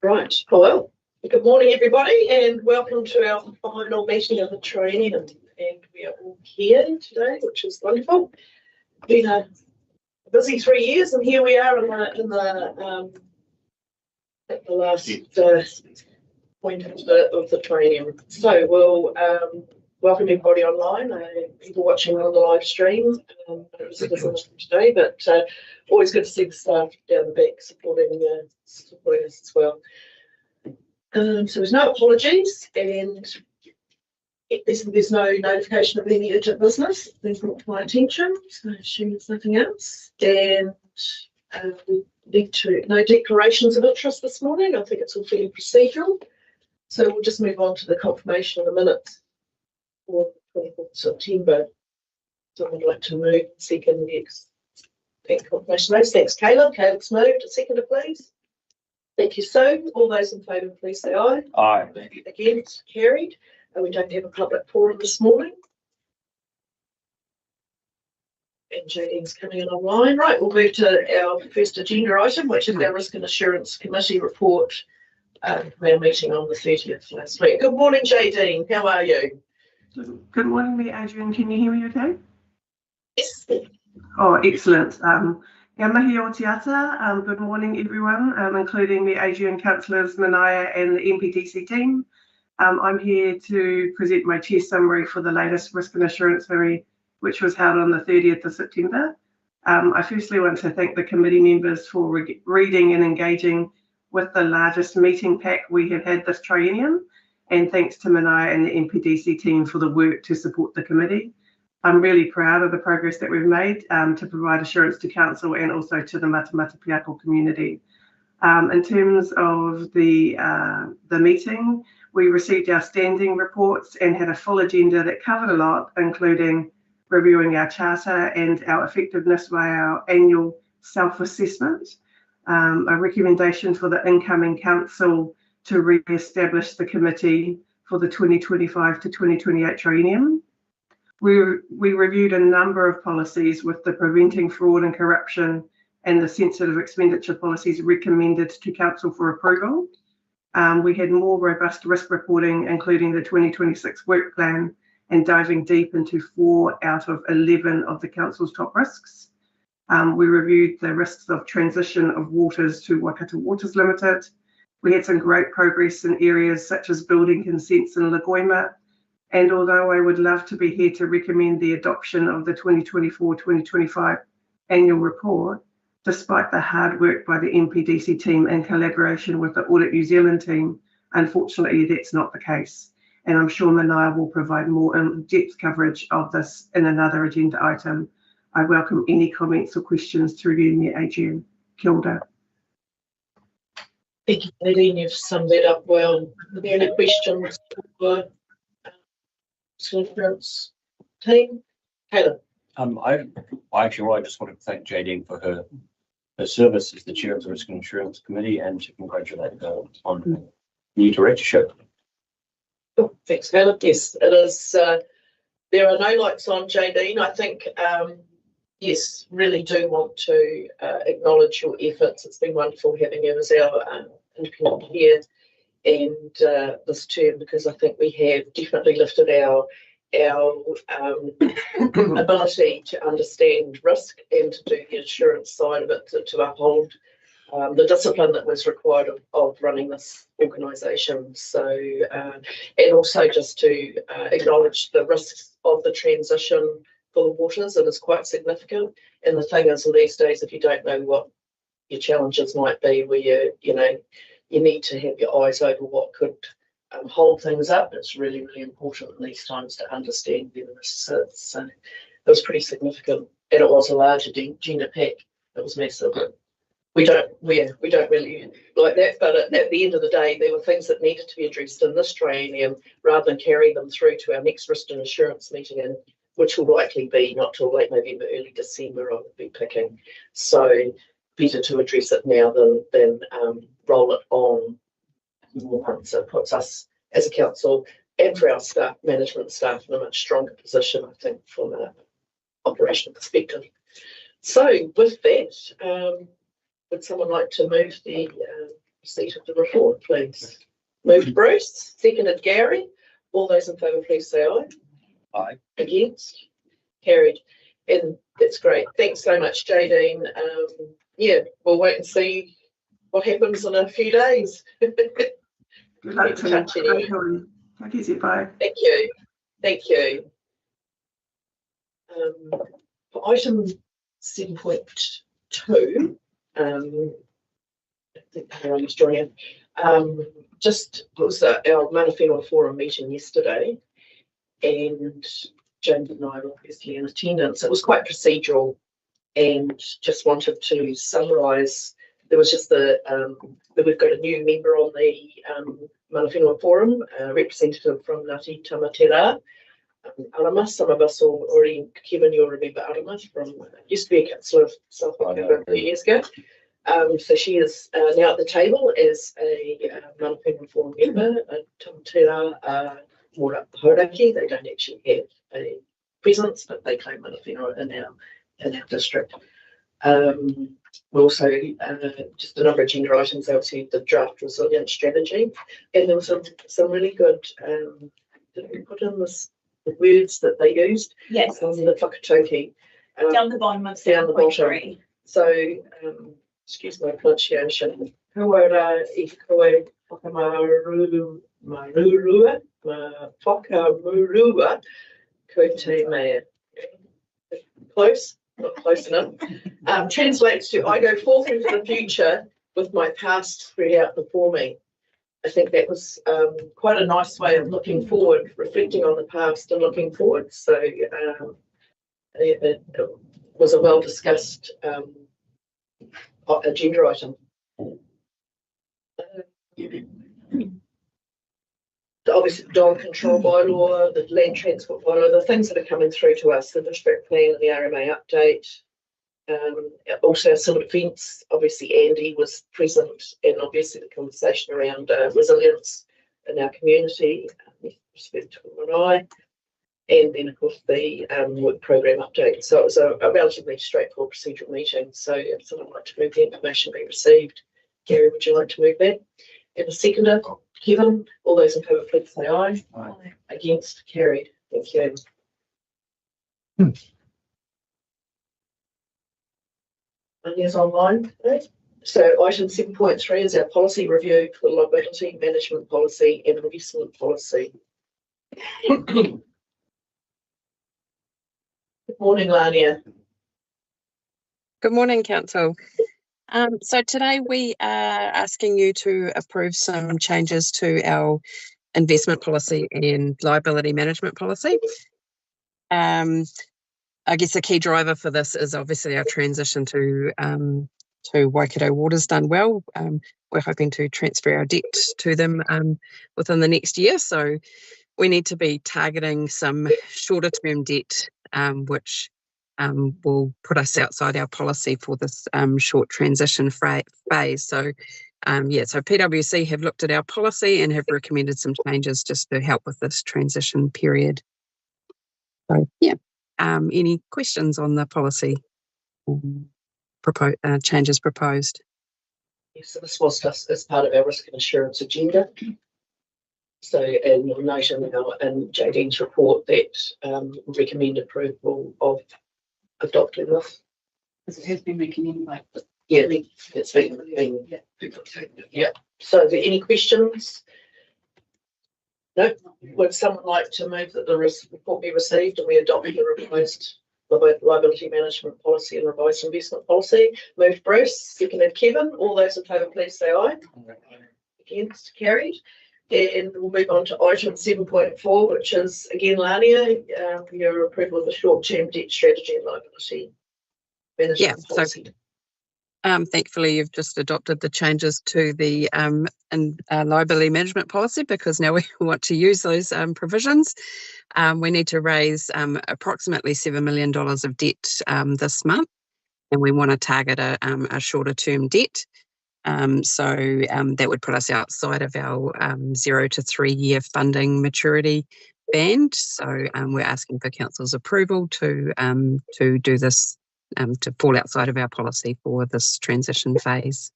Right, well, good morning everybody and welcome to our final meeting of the triennium, and we are all here today, which is wonderful. Been a busy 3 years and here we are at the last point of the triennium. So we'll welcome everybody online, people watching on the live stream. It was a busy one today, but always good to see the staff down the back supporting us as well. So there's no apologies and there's no notification of any urgent business. Things brought to my attention, so I assume there's nothing else. And we need to no declarations of interest this morning. I think it's all fairly procedural. So we'll just move on to the confirmation of the minutes for 24th September. So I'd like to move second next. Confirmation of those. Thanks, Caleb. Caleb's moved. A seconder, please. Thank you, Sue. All those in favour, please say aye. Aye. Against, carried. We don't have a public forum this morning. And JD's coming in online. Right, we'll move to our first agenda item, which is our Risk and Assurance Committee report from our meeting on the 30th last week. Good morning, JD. How are you? Good morning, me, Adrian. Can you hear me okay? Yes. Oh, excellent. Ngā mihi o te ata. Good morning, everyone, including the Adrian councillors, Manaya and the MPDC team. I'm here to present my chair summary for the latest Risk and Assurance Committee, which was held on the 30th of September. I firstly want to thank the committee members for reading and engaging with the largest meeting pack we have had this triennium, and thanks to Manaya and the MPDC team for the work to support the committee. I'm really proud of the progress that we've made to provide assurance to council and also to the Matamata-Piako community. In terms of the meeting, we received our standing reports and had a full agenda that covered a lot, including reviewing our charter and our effectiveness via our annual self-assessment, a recommendation for the incoming council to re-establish the committee for the 2025 to 2028 triennium. We reviewed a number of policies with the Preventing Fraud and Corruption and the Sensitive Expenditure policies recommended to council for approval. We had more robust risk reporting, including the 2026 work plan, and diving deep into 4 out of 11 of the council's top risks. We reviewed the risks of transition of waters to Waikato Waters Limited. We had some great progress in areas such as building consents in Lagoima. And although I would love to be here to recommend the adoption of the 2024-2025 annual report, despite the hard work by the MPDC team in collaboration with the Audit New Zealand team, unfortunately that's not the case. And I'm sure Manaya will provide more in-depth coverage of this in another agenda item. I welcome any comments or questions through you, Mayor Adrian. Kia ora. Thank you, Nadine. You've summed that up well. Are there any questions for Insurance team? Caleb. I just want to thank JD for her service as the chair of the Risk and Insurance Committee and to congratulate her on the new directorship. Oh, thanks, Caleb. Yes, it is. There are no lights on, JD. I think, yes, really do want to acknowledge your efforts. It's been wonderful having you as our independent here and this term, because I think we have definitely lifted our ability to understand risk and to do the assurance side of it, to uphold the discipline that was required of running this organisation. So, and also just to acknowledge the risks of the transition for the waters. It is quite significant. And the thing is, these days, if you don't know what your challenges might be, where you need to have your eyes over what could hold things up. It's really, really important in these times to understand where the risk sits. So it was pretty significant, and it was a larger agenda pack. It was massive. We don't really like that, but at the end of the day, there were things that needed to be addressed in this triennium rather than carry them through to our next risk and assurance meeting, which will likely be not till late November, early December. I would be picking. So better to address it now than roll it on more months. So it puts us as a council and for our staff, management staff, in a much stronger position, I think, from an operational perspective. So with that, would someone like to move the receipt of the report, please? Moved Bruce, seconded Gary. All those in favour, please say aye. Aye. Against? Carried. And that's great. Thanks so much, Jadine. Yeah, we'll wait and see what happens in a few days. Good luck to Touch anyway. you. Bye. Thank you. Thank you. For item 7.2, I think everyone's joining. Just it was our Matamata-Piako forum meeting yesterday, and James and I were obviously in attendance. It was quite procedural, and just wanted to summarise. There was just that we've got a new member on the Matamata-Piako forum, a representative from Ngāti Tamatera. Arama, some of us already, Kevin, you'll remember Arama from, used to be a councillor of South Auckland a few years ago. So she is now at the table as a Matamata-Piako forum member, a Tamatera Mora Hauraki. They don't actually have a presence, but they claim Matamata-Piako in our district. We also, just a number of agenda items, obviously the draft resilience strategy, and there was some really good, did we put in this, the words that they used? Yes. The whakatauki. Down the bottom of down the bottom. 7.3. So, excuse my pronunciation. Kawara I koe whakamaru marurua, whakamurua ko te mea. Close? Not close enough. Translates to, I go forth into the future with my past spread out before me. I think that was quite a nice way of looking forward, reflecting on the past and looking forward. So it was a well discussed agenda item. Obviously, the dog control bylaw, the land transport bylaw, the things that are coming through to us, the district plan and the RMA update. Also, civil defence. Obviously, Andy was present, and obviously the conversation around resilience in our community, with respect to Marae, and then of course the work program update. So it was a relatively straightforward procedural meeting. So if someone would like to move the information being received, Gary, would you like to move that? And a seconder, Kevin. All those in favour, please say aye. Aye. Against? Carried. Thank you. And yes, online. Okay. So item 7.3 is our policy review for the liability management policy and investment policy. Good morning, Lania. Good morning, Council. So today we are asking you to approve some changes to our investment policy and liability management policy. I guess the key driver for this is obviously our transition to Waikato Water's done well. We're hoping to transfer our debt to them within the next year. So we need to be targeting some shorter term debt, which will put us outside our policy for this short transition phase. So so PwC have looked at our policy and have recommended some changes just to help with this transition period. So any questions on the policy changes proposed? Yes, so this was just as part of our risk and assurance agenda. So, and you'll note in Jadine's report that recommend approval of adopting this. Because it has been recommended by. Yeah, it's been yeah. So, are there any questions? No. Would someone like to move that the report be received and we adopt the revised liability management policy and revised investment policy? Moved Bruce, seconded Kevin. All those in favour, please say aye. Against? Carried. And we'll move on to item 7.4, which is again Lania, your approval of the short-term debt strategy and liability management policy. So thankfully you've just adopted the changes to the liability management policy, because now we want to use those provisions. We need to raise approximately $7 million of debt this month, and we want to target a shorter term debt. That would put us outside of our 0 to 3 year funding maturity band. So we're asking for council's approval to do this, to fall outside of our policy for this transition phase.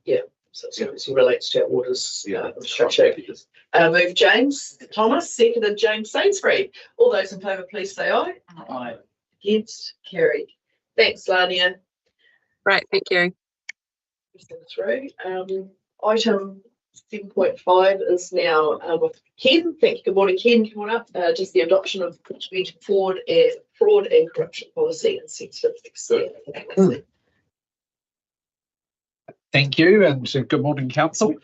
Yeah, so it obviously relates to our orders structure. Move James Thomas, seconded James Sainsbury. All those in favour, please say aye. Aye. Against, carried. Thanks, Lania. Right, thank you. Through. Item 7.5 is now with Ken. Thank you. Good morning, Ken. Come on up. Just the adoption of fraud and corruption policy and sensitive policy. Thank you, and good morning, Council.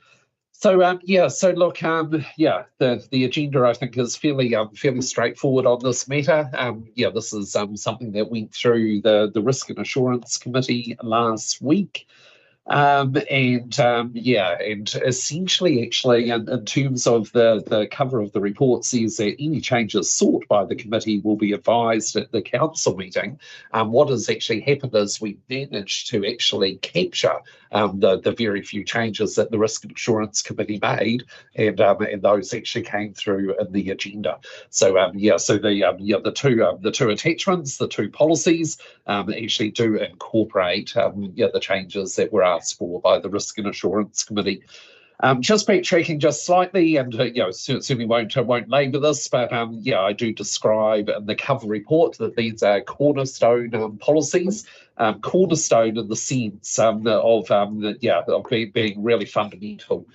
So look, the agenda I think is fairly straightforward on this matter. This is something that went through the Risk and Assurance Committee last week. And essentially, actually, in terms of the cover of the report, says that any changes sought by the committee will be advised at the council meeting. What has actually happened is we managed to actually capture the very few changes that the Risk and Assurance Committee made, and those actually came through in the agenda. So the two attachments, the two policies, actually do incorporate the changes that were asked for by the Risk and Assurance Committee. Just backtracking just slightly, and certainly won't labour this, but I do describe in the cover report that these are cornerstone policies. Cornerstone in the sense of being really fundamental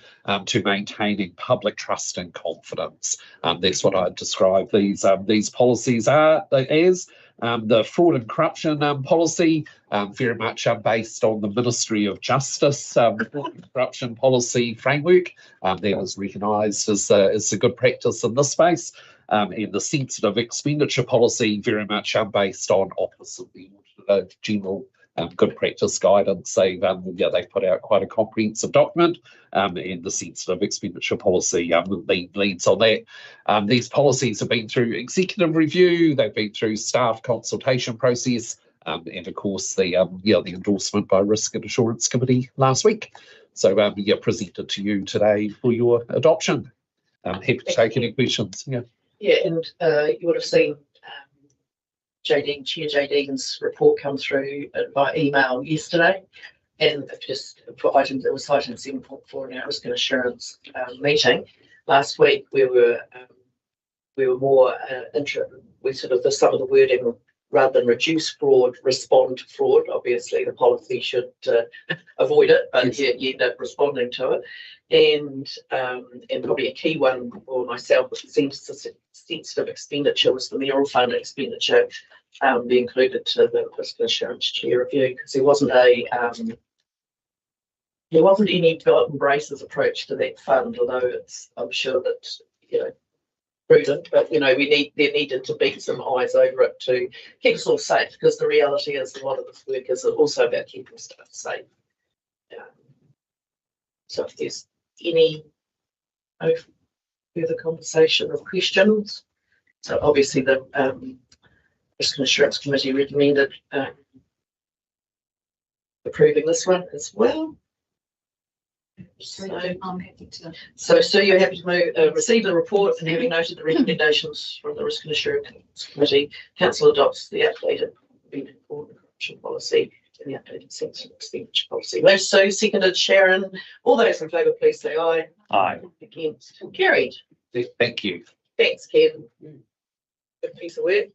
to maintaining public trust and confidence. That's what I describe these policies are as. The fraud and corruption policy, very much based on the Ministry of Justice fraud and corruption policy framework. That was recognised as a good practice in this space. And the sensitive expenditure policy, very much based on Office of the Auditor General good practice guidance. They put out quite a comprehensive document, and the sensitive expenditure policy leads on that. These policies have been through executive review, they've been through staff consultation process, and of course the endorsement by Risk and Assurance Committee last week. So presented to you today for your adoption. Happy to take any questions. Yeah, and you would have seen Chair JD's report come through by email yesterday, and just for items, it was item 7.4 in our Risk and Assurance meeting last week. We were more interested. We sort of some of the wording, rather than reduce fraud, respond to fraud. Obviously, the policy should avoid it, but you end up responding to it. And probably a key one for myself was sensitive expenditure, was the mayoral fund expenditure be included to the Risk and Assurance Chair review, because there wasn't any belt and braces approach to that fund, although I'm sure that prudent, but there needed to be some eyes over it to keep us all safe, because the reality is a lot of this work is also about keeping staff safe. So if there's any further conversation or questions, so obviously the Risk and Assurance Committee recommended approving this one as well. So I'm happy to. So Sue, you're happy to receive the report, and having noted the recommendations from the Risk and Assurance Committee, Council adopts the updated fraud and corruption policy and the updated sensitive expenditure policy. Moved Sue, seconded Sharon. All those in favour, please say aye. Aye. Against, carried. Thank you. Thanks, Ken. Good piece of work.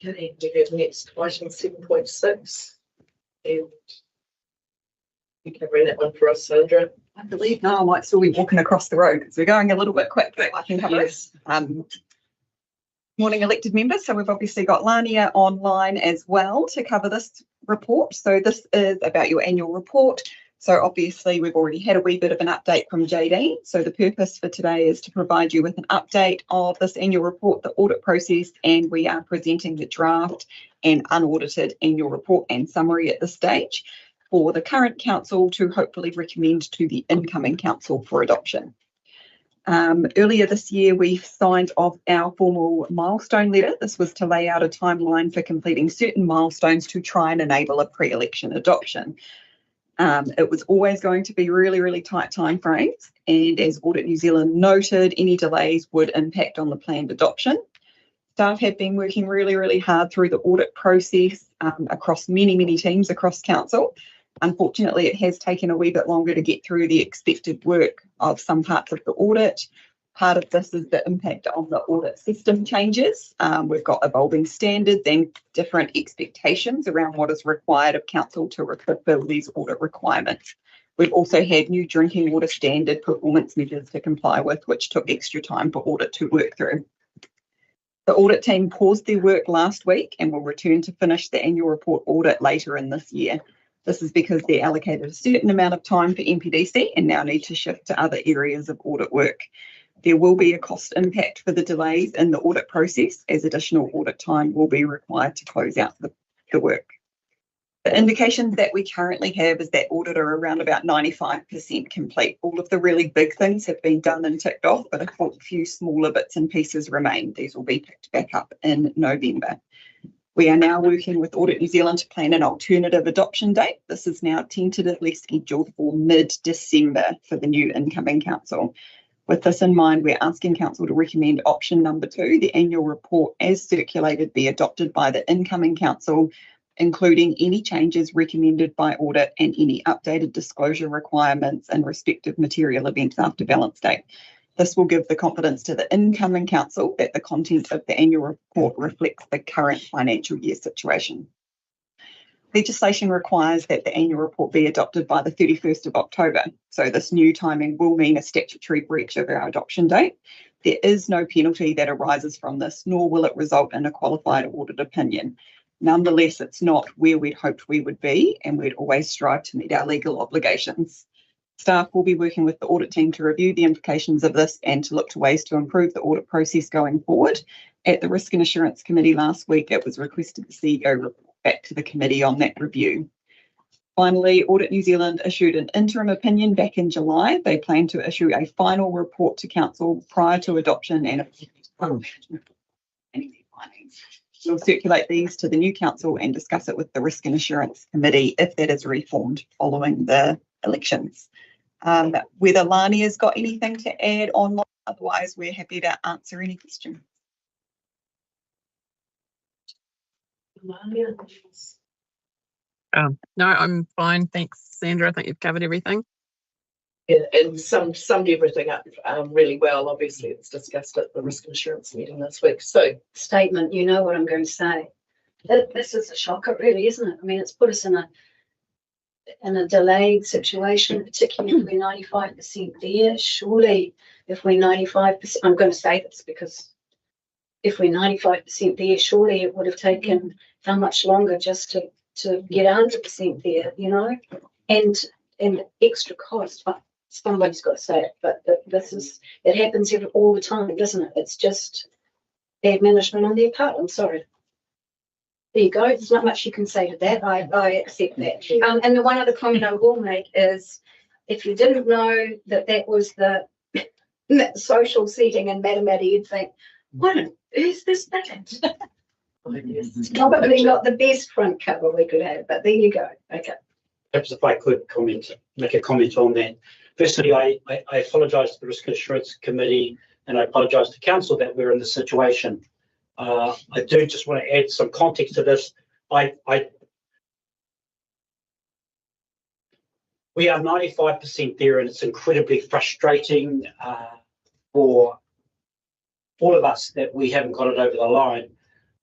Okay, we have next item 7.6. And you covering that one for us, Sandra? I believe now I might still be walking across the road because we're going a little bit quick, but I can cover it. Morning, elected members. So we've obviously got Lania online as well to cover this report. So this is about your annual report. So obviously we've already had a wee bit of an update from JD. So the purpose for today is to provide you with an update of this annual report, the audit process, and we are presenting the draft and unaudited annual report and summary at this stage for the current council to hopefully recommend to the incoming council for adoption. Earlier this year, we signed off our formal milestone letter. This was to lay out a timeline for completing certain milestones to try and enable a pre-election adoption. It was always going to be really, really tight timeframes, and as Audit New Zealand noted, any delays would impact on the planned adoption. Staff have been working really, really hard through the audit process across many, many teams across council. Unfortunately, it has taken a wee bit longer to get through the expected work of some parts of the audit. Part of this is the impact on the audit system changes. We've got evolving standards and different expectations around what is required of council to fulfil these audit requirements. We've also had new drinking water standard performance measures to comply with, which took extra time for audit to work through. The audit team paused their work last week and will return to finish the annual report audit later in this year. This is because they allocated a certain amount of time for MPDC and now need to shift to other areas of audit work. There will be a cost impact for the delays in the audit process, as additional audit time will be required to close out the work. The indications that we currently have is that audit are around about 95% complete. All of the really big things have been done and ticked off, but a few smaller bits and pieces remain. These will be picked back up in November. We are now working with Audit New Zealand to plan an alternative adoption date. This is now tentatively scheduled for mid-December for the new incoming council. With this in mind, we're asking council to recommend option number 2, the annual report as circulated be adopted by the incoming council, including any changes recommended by audit and any updated disclosure requirements and respective material events after balance date. This will give the confidence to the incoming council that the content of the annual report reflects the current financial year situation. Legislation requires that the annual report be adopted by the 31st of October, so this new timing will mean a statutory breach of our adoption date. There is no penalty that arises from this, nor will it result in a qualified audit opinion. Nonetheless, it's not where we'd hoped we would be, and we'd always strive to meet our legal obligations. Staff will be working with the audit team to review the implications of this and to look to ways to improve the audit process going forward. At the Risk and Assurance Committee last week, it was requested the CEO report back to the committee on that review. Finally, Audit New Zealand issued an interim opinion back in July. They plan to issue a final report to council prior to adoption and we'll circulate these to the new council and discuss it with the Risk and Assurance Committee if that is reformed following the elections. Whether Lania's got anything to add online, otherwise we're happy to answer any questions. No, I'm fine. Thanks, Sandra. I think you've covered everything. Yeah, and summed everything up really well. Obviously, it's discussed at the Risk and Assurance meeting this week. So, statement, you know what I'm going to say. This is a shocker, really, isn't it? I mean, it's put us in a delayed situation, particularly if we're 95% there. Surely, if we're 95%, I'm going to say this because if we're 95% there, surely it would have taken how much longer just to get 100% there, you know, and extra cost. But somebody's got to say it. But it happens all the time, doesn't it? It's just bad management on their part. I'm sorry. There you go. There's not much you can say to that. I accept that. And the one other comment I will make is, if you didn't know that was the social setting in Matamata, you'd think, what on earth is this thing? It's probably not the best front cover we could have, but there you go. Okay. Perhaps if I could make a comment on that. Firstly, I apologise to the Risk and Assurance Committee, and I apologise to Council that we're in this situation. I do just want to add some context to this. We are 95% there, and it's incredibly frustrating for all of us that we haven't got it over the line.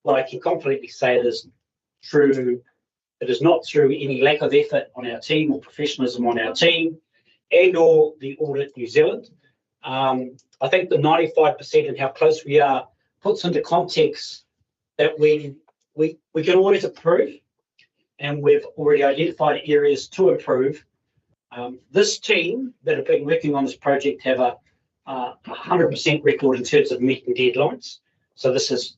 But I can confidently say it is not through any lack of effort on our team or professionalism on our team and or the Audit New Zealand. I think the 95% and how close we are puts into context that we can always improve, and we've already identified areas to improve. This team that have been working on this project have a 100% record in terms of meeting deadlines. So this is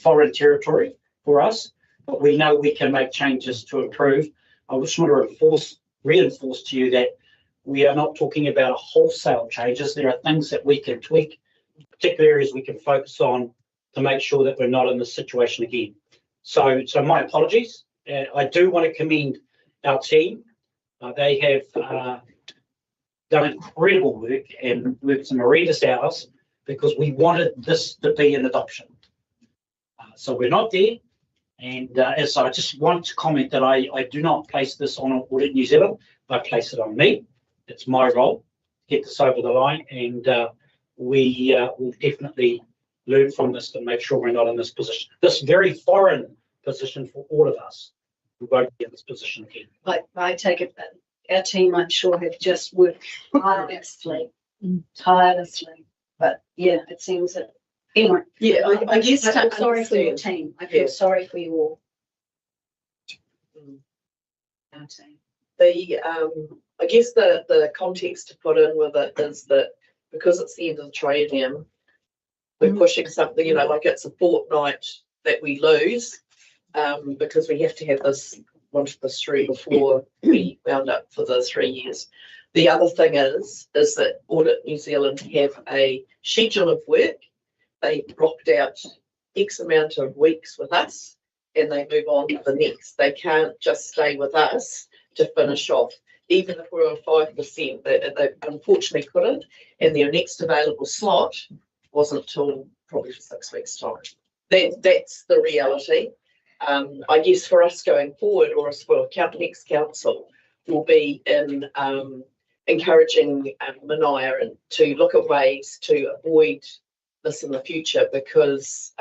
foreign territory for us, but we know we can make changes to improve. I just want to reinforce to you that We are not talking about wholesale changes. There are things that we can tweak, particular areas we can focus on to make sure that we're not in this situation again. So my apologies. I do want to commend our team. They have done incredible work and worked some horrendous hours because we wanted this to be an adoption. So we're not there. And as I just want to comment that I do not place this on Audit New Zealand. I place it on me. It's my role to get this over the line, and we will definitely learn from this to make sure we're not in this position. This very foreign position for all of us. We won't be in this position again. I take it that our team, I'm sure, have just worked tirelessly. But yeah, it seems that anyway. Yeah, I guess I feel to sorry for your understand- team. I feel sorry for you all. Our team. I guess the context to put in with it is that because it's the end of the triennium, we're pushing something, you know, like it's a fortnight that we lose, because we have to have this through before we wound up for the 3 years. The other thing is that Audit New Zealand have a schedule of work. They blocked out X amount of weeks with us and they move on to the next. They can't just stay with us to finish off. Even if we're on 5%, they unfortunately couldn't. And their next available slot wasn't till probably 6 weeks' time. That's the reality. I guess for us going forward, or as for next council, will be in encouraging Manaia to look at ways to avoid this in the future, because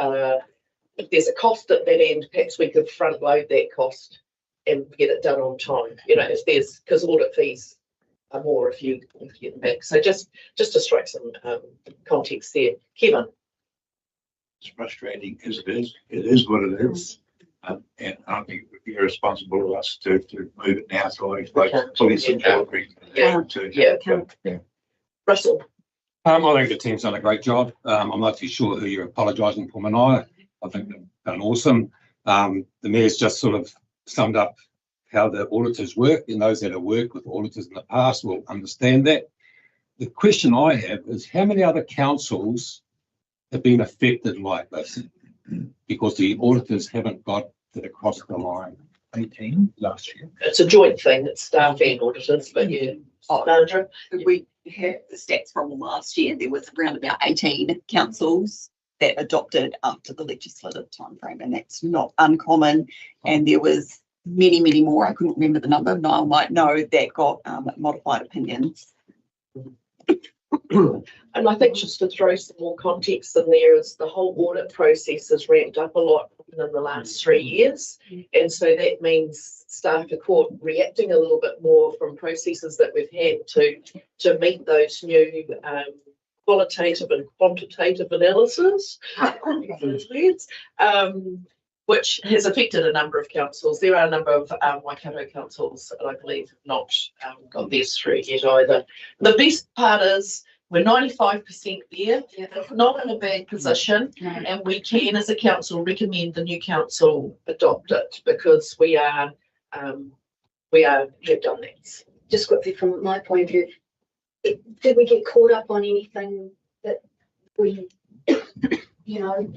if there's a cost at that end, perhaps we could front load that cost and get it done on time. You know, if there's, because audit fees are more if you get them back. So just to strike some context there, Kevin. It's frustrating as it is what it is. And I think it would be irresponsible of us to move it now. So I fully support Russell. I think the team's done a great job. I'm not too sure who you're apologising for, Manaia. I think they've done awesome. The Mayor's just sort of summed up how the auditors work, and those that have worked with auditors in the past will understand that. The question I have is how many other councils have been affected like this because the auditors haven't got it across the line? 18 last year. It's a joint thing. It's staff and auditors, but yeah. Sandra? We have the stats from last year. There was around about 18 councils that adopted after the legislative timeframe, and that's not uncommon. And there was many, many more. I couldn't remember the number. Niall might know that got modified opinions. And I think just to throw some more context in there is the whole audit process has ramped up a lot in the last 3 years. And so that means staff are caught reacting a little bit more from processes that we've had to meet those new qualitative and quantitative analysis, which has affected a number of councils. There are a number of Waikato councils that I believe have not got theirs through yet either. The best part is we're 95% there, not in a bad position, and we can, as a council, recommend the new council adopt it because we have done that. Just quickly from my point of view, did we get caught up on anything that we,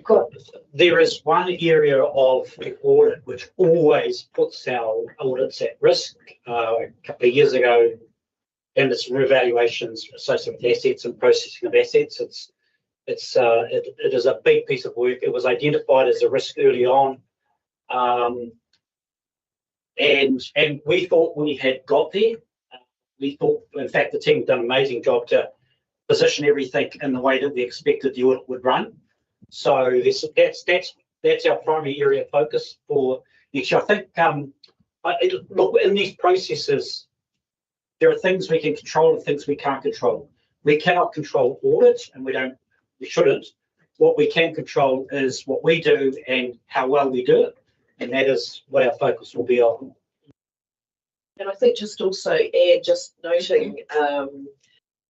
got? There is one area of the audit which always puts our audits at risk. A couple of years ago, and it's revaluations associated with assets and processing of assets. It is a big piece of work. It was identified as a risk early on, and we thought we had got there. We thought, in fact, the team done an amazing job to position everything in the way that we expected the audit would run. So that's our primary area of focus for next year. I think look, in these processes, there are things we can control and things we can't control. We cannot control audit, and we shouldn't. What we can control is what we do and how well we do it, and that is what our focus will be on. And I think just also add, just noting,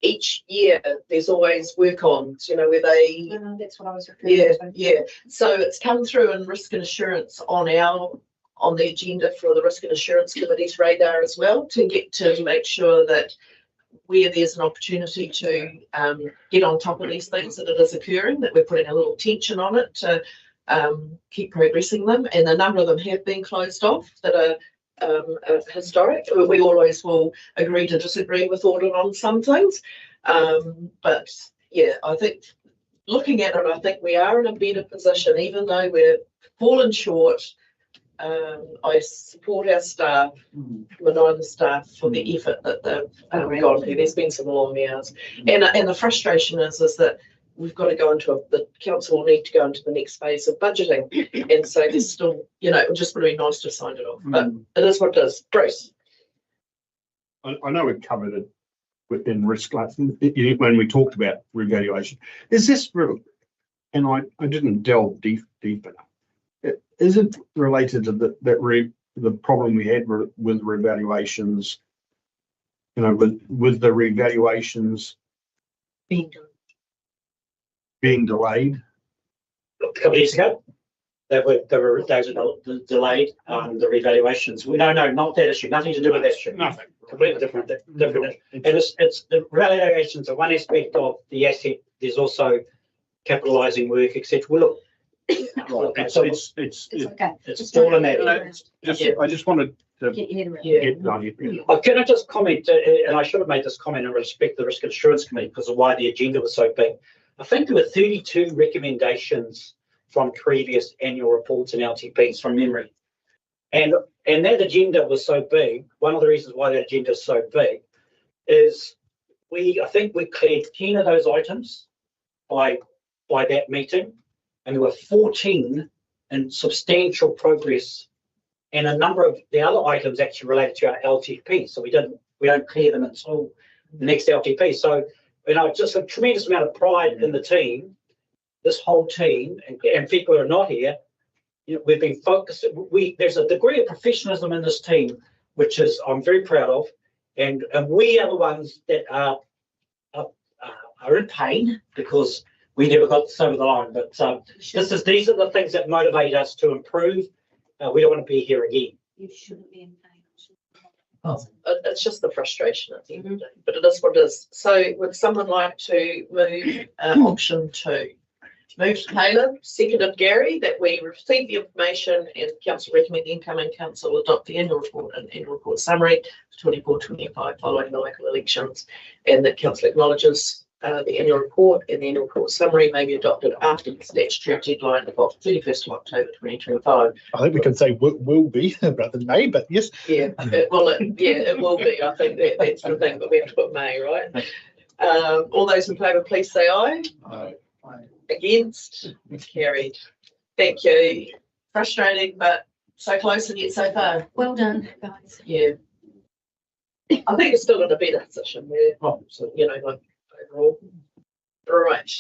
each year there's always work-ons, where they. That's what I was referring to. Yeah. So it's come through in risk and assurance on the agenda for the risk and assurance committee's radar as well, to make sure that where there's an opportunity to get on top of these things that it is occurring, that we're putting a little tension on it to keep progressing them. And a number of them have been closed off that are historic. We always will agree to disagree with audit on some things. But yeah, I think looking at it, I think we are in a better position, even though we're fallen short. I support our staff, Manaia the staff, for the effort that they've gone through. There's been some long hours, and the frustration is that we've got to go into the council will need to go into the next phase of budgeting, and so there's still, it would just be nice to sign it off, but it is what it is. Bruce, I know we've covered it within risk when we talked about revaluation. Is this real? And I didn't delve deep enough. Is it related to the problem we had with revaluations? With the revaluations being delayed? A couple of years ago, they were delayed. The revaluations. No, not that issue. Nothing to do with that issue. Nothing. Completely different. And it's the revaluations are one aspect of the asset. There's also capitalising work, etc. Well, look. It's okay. It's all in that. I just wanted to Get your head around it. Can I just comment, and I should have made this comment in respect to the Risk and Assurance Committee because of why the agenda was so big. I think there were 32 recommendations from previous annual reports and LTPs from memory. And that agenda was so big. One of the reasons why that agenda is so big is I think we cleared 10 of those items by that meeting. And there were 14 in substantial progress, and a number of the other items actually related to our LTP. So we don't clear them until the next LTP. So just a tremendous amount of pride in the team, this whole team, and people who are not here. We've been focused. There's a degree of professionalism in this team, which is I'm very proud of, and we are the ones that are in pain because we never got this over the line, but these are the things that motivate us to improve. We don't want to be here again. You shouldn't be in pain. It's just the frustration at the end of the day, but it is what it is. So would someone like to move option 2? Moved Caleb, seconded Gary, that we receive the information and council recommend the incoming council adopt the annual report and annual report summary for 24-25 following the local elections, and that council acknowledges the annual report and the annual report summary may be adopted after the statutory deadline of 31st of October 2025. I think we can say will be rather than may, but yes. Yeah, it will be. I think that's the thing, but we have to put may, right? All those in favour, please say aye. Aye. Against? Carried. Thank you. Frustrating, but so close and yet so far. Well done, guys. Yeah. I think it's still in a better position there. Like overall. Right.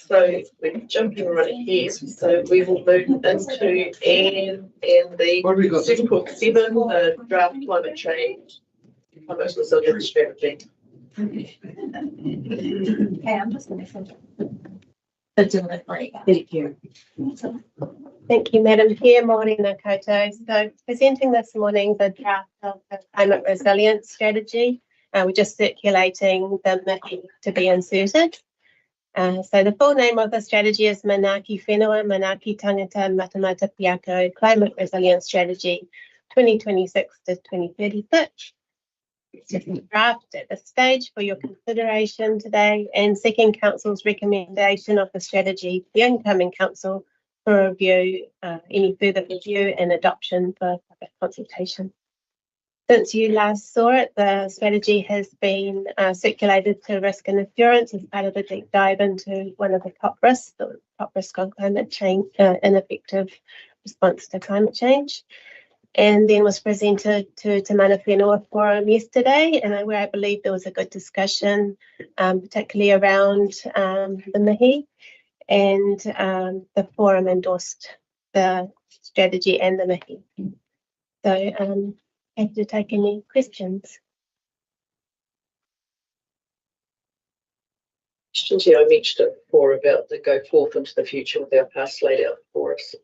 So we're jumping right ahead. So we will move into Anne and the 7.7, the draft climate change, climate resilience strategy. Okay, I'm just going to send the delivery. Thank you. Thank you, Madam Chair. Morena koutou. So presenting this morning the draft of the climate resilience strategy. We're just circulating the mihi to be inserted. So the full name of the strategy is Manaaki Whenua, Manaaki Tangata, Matamata-Piako Climate Resilience Strategy 2026 to 2036. It's just a draft at this stage for your consideration today and seeking Council's recommendation of the strategy to the incoming Council for review, any further review and adoption for public consultation. Since you last saw it, the strategy has been circulated to Risk and Assurance as part of a deep dive into one of the top risks on climate change, ineffective response to climate change, and then was presented to Te Mana Whenua Forum yesterday, where I believe there was a good discussion, particularly around the mihi, and the forum endorsed the strategy and the mihi. So happy to take any questions. Questions? Yeah, I mentioned it before about the go forth into the future with our past laid out for us.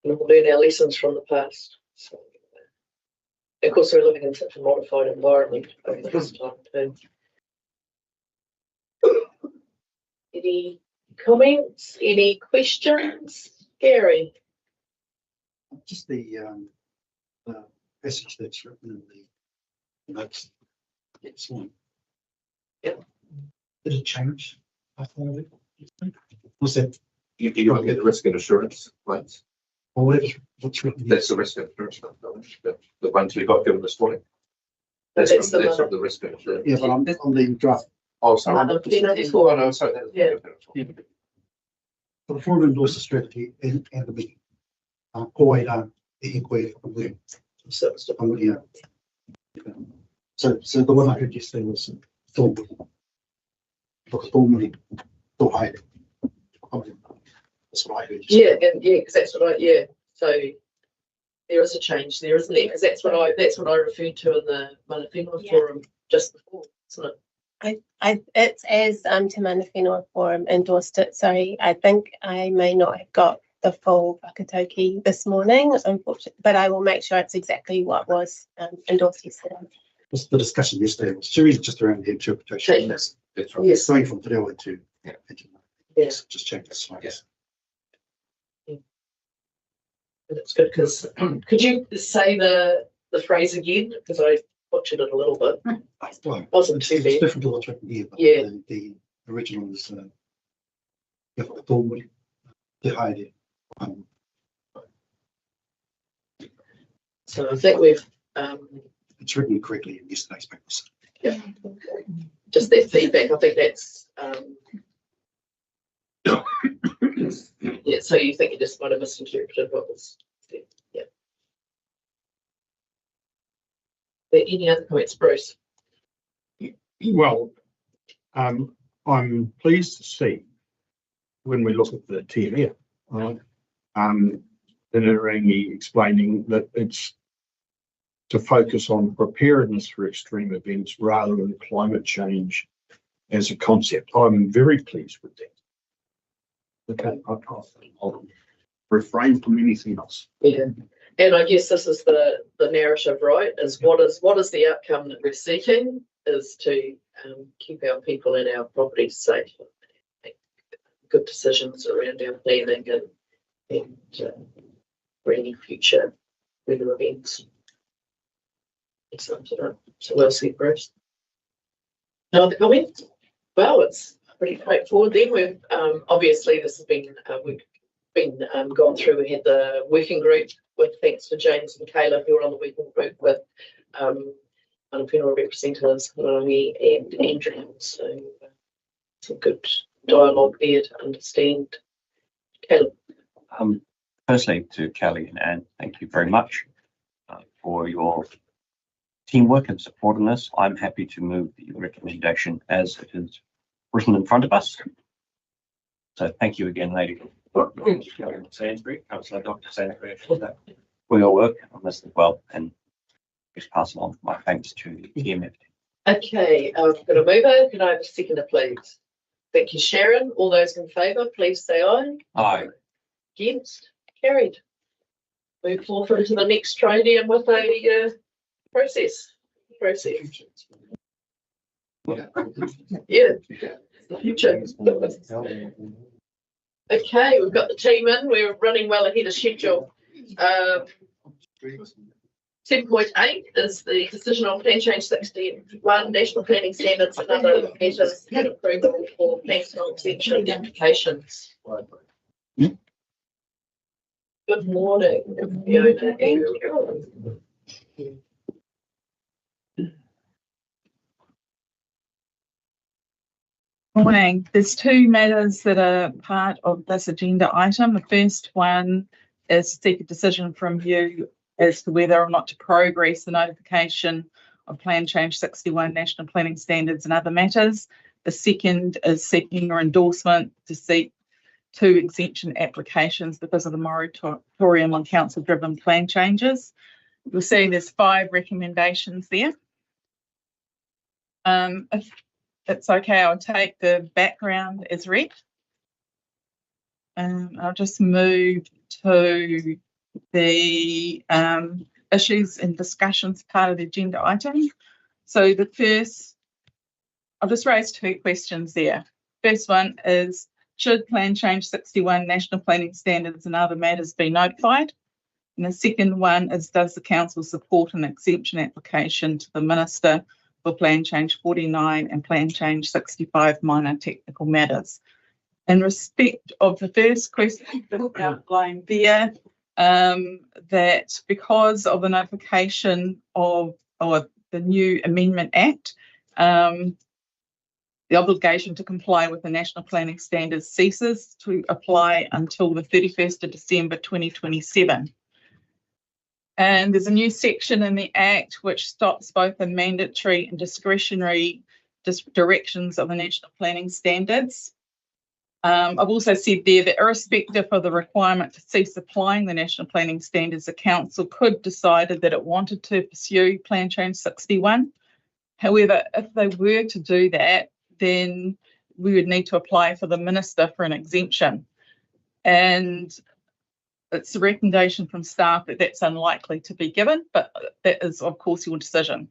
We'll learn our lessons from the past. So Of course, we're living in such a modified environment over this time too. Any comments? Any questions? Gary? Just the passage that's written in the notes. It's one. Yep. Did it change? I thought it was that. You look at the risk and assurance plans. Or what's written. That's the risk and assurance, the ones we got given this morning. That's from the risk and assurance. Yeah, but I'm on the draft. Oh, sorry. P94. No, sorry. Yeah. For the forum endorse the strategy and the meeting. Koeira e koe whakanui. So the one I heard yesterday was Thornbury. Thornbury. Thornbury. That's what I heard. Yeah, and yeah, because that's what so there is a change there, isn't there? Because that's what I referred to in the Matamata-Piako forum just before, isn't it? It's as Te Mana Whenua Forum endorsed it, so I think I may not have got the full whakatauki this morning, unfortunately, but I will make sure it's exactly what was endorsed yesterday. The discussion yesterday was really just around the interpretation. That's right. Yes. Going from Te Reo to Yes. Just change the slides. Yeah. But it's good because could you say the phrase again? Because I butchered it a little bit. Well, Wasn't too it's bad. different to what's written here, but Yeah. the original is Thornbury. The idea. So I think we've It's written correctly in yesterday's papers. yeah, just that feedback. I think that's yeah. So you think you just might have misinterpreted what was said. Yeah. Are there any other comments, Bruce? Well, I'm pleased to see when we look at the TMF, right? The Narangi explaining that it's to focus on preparedness for extreme events rather than climate change as a concept. I'm very pleased with that. Okay, I'll refrain from anything else. Yeah, and I guess this is the narrative, right? Is what is the outcome that we're seeking is to keep our people and our properties safe, make good decisions around our planning and for any future weather events. Excellent. So well said, Bruce. No other comments? Well, it's pretty straightforward then. We've obviously this has been we've been gone through. We had the working group with thanks to James and Kayla who were on the working group with Whenua representatives, Rangi and Andrew. So some good dialogue there to understand. Kayla. Firstly, to Kelly and Anne, thank you very much for your teamwork and support in this. I'm happy to move the recommendation as it is written in front of us. So thank you again, Lady Sainsbury, Councillor Dr. Sainsbury, for your work on this as well, and just pass along my thanks to the TMF. Okay, I'm going to move over. Can I have a seconder, please? Thank you, Sharon. All those in favour, please say aye. Aye. Against? Carried. Move forward into the next training with a process. Yeah, the future. Okay, we've got the team in. We're running well ahead of schedule. 7.8 is the decision on plan change 61 national planning standards and other measures and approval for national extension applications. Good morning, Fiona and Carolyn. Morning. There's two matters that are part of this agenda item. The first one is to seek a decision from you as to whether or not to progress the notification of Plan Change 61 National Planning Standards and other matters. The second is seeking your endorsement to seek 2 exemption applications because of the moratorium on council-driven plan changes. You'll see there's 5 recommendations there. If it's okay, I'll take the background as read. I'll just move to the issues and discussions part of the agenda item. So the first, I'll just raise two questions there. First one is, should Plan Change 61 National Planning Standards and other matters be notified? And the second one is, does the council support an exemption application to the Minister for Plan Change 49 and Plan Change 65 minor technical matters? In respect of the first question outlined there, that because of the notification of the new Amendment Act, the obligation to comply with the National Planning Standards ceases to apply until the 31st of December 2027. And there's a new section in the Act which stops both the mandatory and discretionary directions of the National Planning Standards. I've also said there that irrespective of the requirement to cease applying the National Planning Standards, the Council could decide that it wanted to pursue Plan Change 61. However, if they were to do that, then we would need to apply for the Minister for an exemption. And it's a recommendation from staff that that's unlikely to be given, but that is, of course, your decision.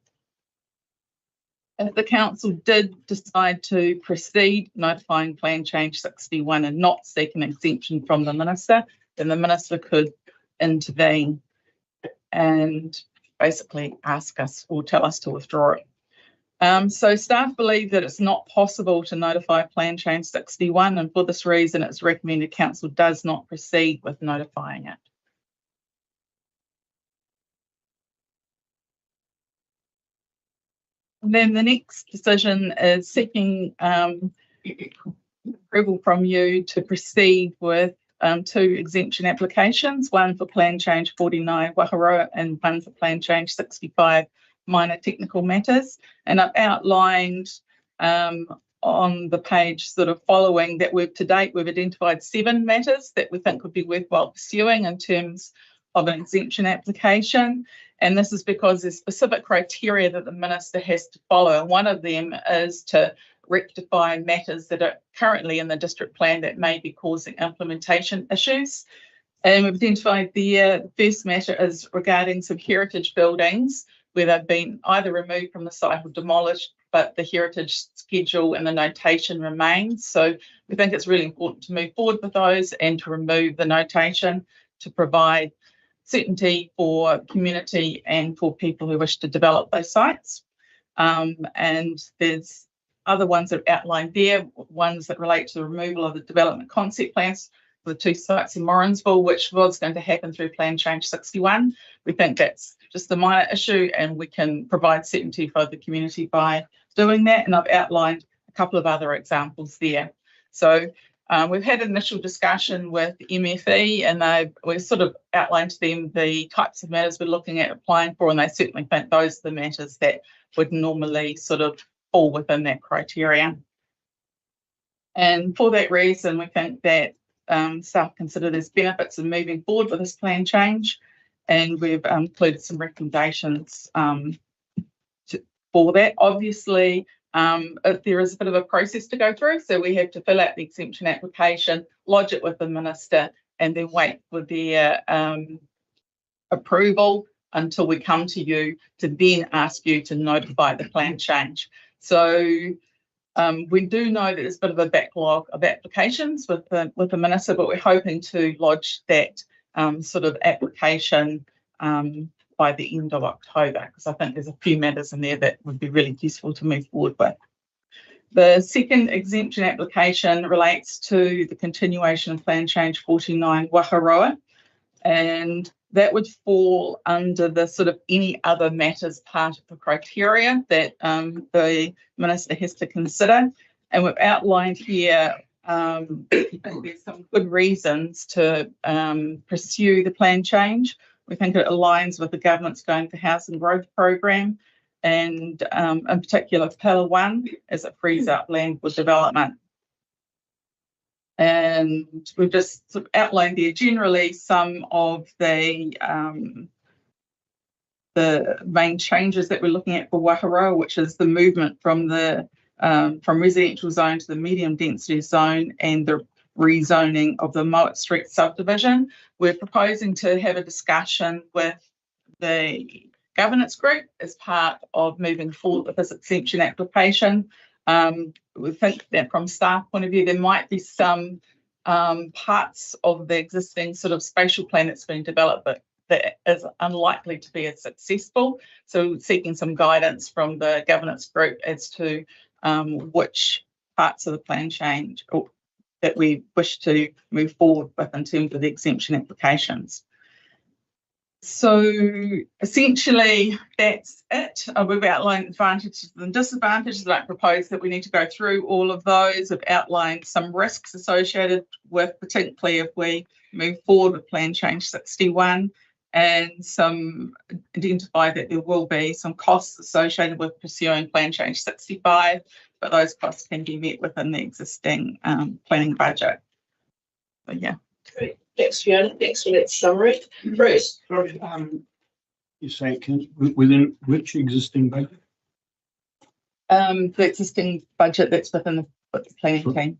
If the Council did decide to proceed notifying Plan Change 61 and not seek an exemption from the Minister, then the Minister could intervene and basically ask us or tell us to withdraw it. So staff believe that it's not possible to notify Plan Change 61, and for this reason it's recommended Council does not proceed with notifying it. And then the next decision is seeking approval from you to proceed with two exemption applications, one for Plan Change 49 Waharoa and one for Plan Change 65 minor technical matters. And I've outlined on the page sort of following that we've identified 7 matters that we think would be worthwhile pursuing in terms of an exemption application. And this is because there's specific criteria that the Minister has to follow. And one of them is to rectify matters that are currently in the district plan that may be causing implementation issues. And we've identified the first matter is regarding some heritage buildings where they've been either removed from the site or demolished, but the heritage schedule and the notation remains. So we think it's really important to move forward with those and to remove the notation to provide certainty for community and for people who wish to develop those sites. And there's other ones that are outlined there, ones that relate to the removal of the development concept plans for the 2 sites in Morrinsville, which was going to happen through Plan Change 61. We think that's just a minor issue and we can provide certainty for the community by doing that. And I've outlined a couple of other examples there. So we've had an initial discussion with MFE and we've sort of outlined to them the types of matters we're looking at applying for, and they certainly think those are the matters that would normally sort of fall within that criteria. And for that reason, we think that staff consider there's benefits of moving forward with this plan change, and we've included some recommendations for that. Obviously, there is a bit of a process to go through, so we have to fill out the exemption application, lodge it with the Minister, and then wait for their approval until we come to you to then ask you to notify the plan change. So we do know that there's a bit of a backlog of applications with the Minister, but we're hoping to lodge that sort of application by the end of October, because I think there's a few matters in there that would be really useful to move forward with. The second exemption application relates to the continuation of Plan Change 49 Waharoa, and that would fall under the sort of any other matters part of the criteria that the Minister has to consider. And we've outlined here there's some good reasons to pursue the plan change. We think it aligns with the government's Going for Housing Growth program, and in particular Pillar 1, as it frees up land for development. And we've just sort of outlined there generally some of the main changes that we're looking at for Waharoa, which is the movement from the from residential zone to the medium density zone and the rezoning of the Mowat Street subdivision. We're proposing to have a discussion with the governance group as part of moving forward with this exemption application. We think that from staff point of view, there might be some parts of the existing sort of spatial plan that's being developed that is unlikely to be as successful. So seeking some guidance from the governance group as to which parts of the plan change or that we wish to move forward with in terms of the exemption applications. So essentially that's it. We've outlined advantages and disadvantages. I propose that we need to go through all of those. We've outlined some risks associated with, particularly if we move forward with Plan Change 61, and some identify that there will be some costs associated with pursuing Plan Change 65, but those costs can be met within the existing planning budget. So yeah. Great. Thanks, Fiona. Excellent summary. Bruce. Sorry, you say within which existing budget? The existing budget that's within the planning team.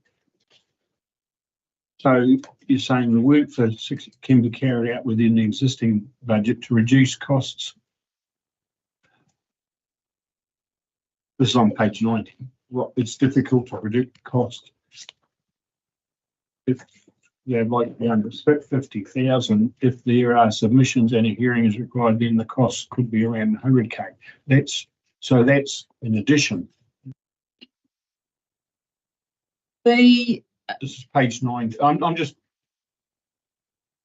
So you're saying the work for 60 can be carried out within the existing budget to reduce costs? This is on page 90. Well, it's difficult to predict cost. If like under 50,000, if there are submissions and a hearing is required, then the cost could be around 100K. That's in addition. This is page 9. I'm just.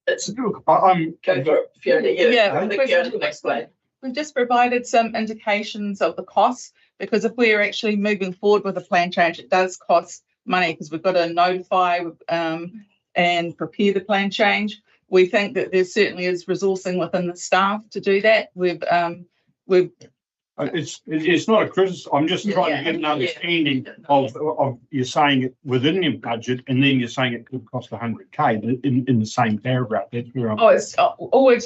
It's. I'm. Go for it, Fiona. Yeah. I think Fiona can explain. We've just provided some indications of the costs, because if we're actually moving forward with a plan change, it does cost money because we've got to notify and prepare the plan change. We think that there certainly is resourcing within the staff to do that. It's not a criticism. I'm just trying to get an understanding of you're saying it within your budget, and then you're saying it could cost 100K in the same paragraph. That's where I'm. It's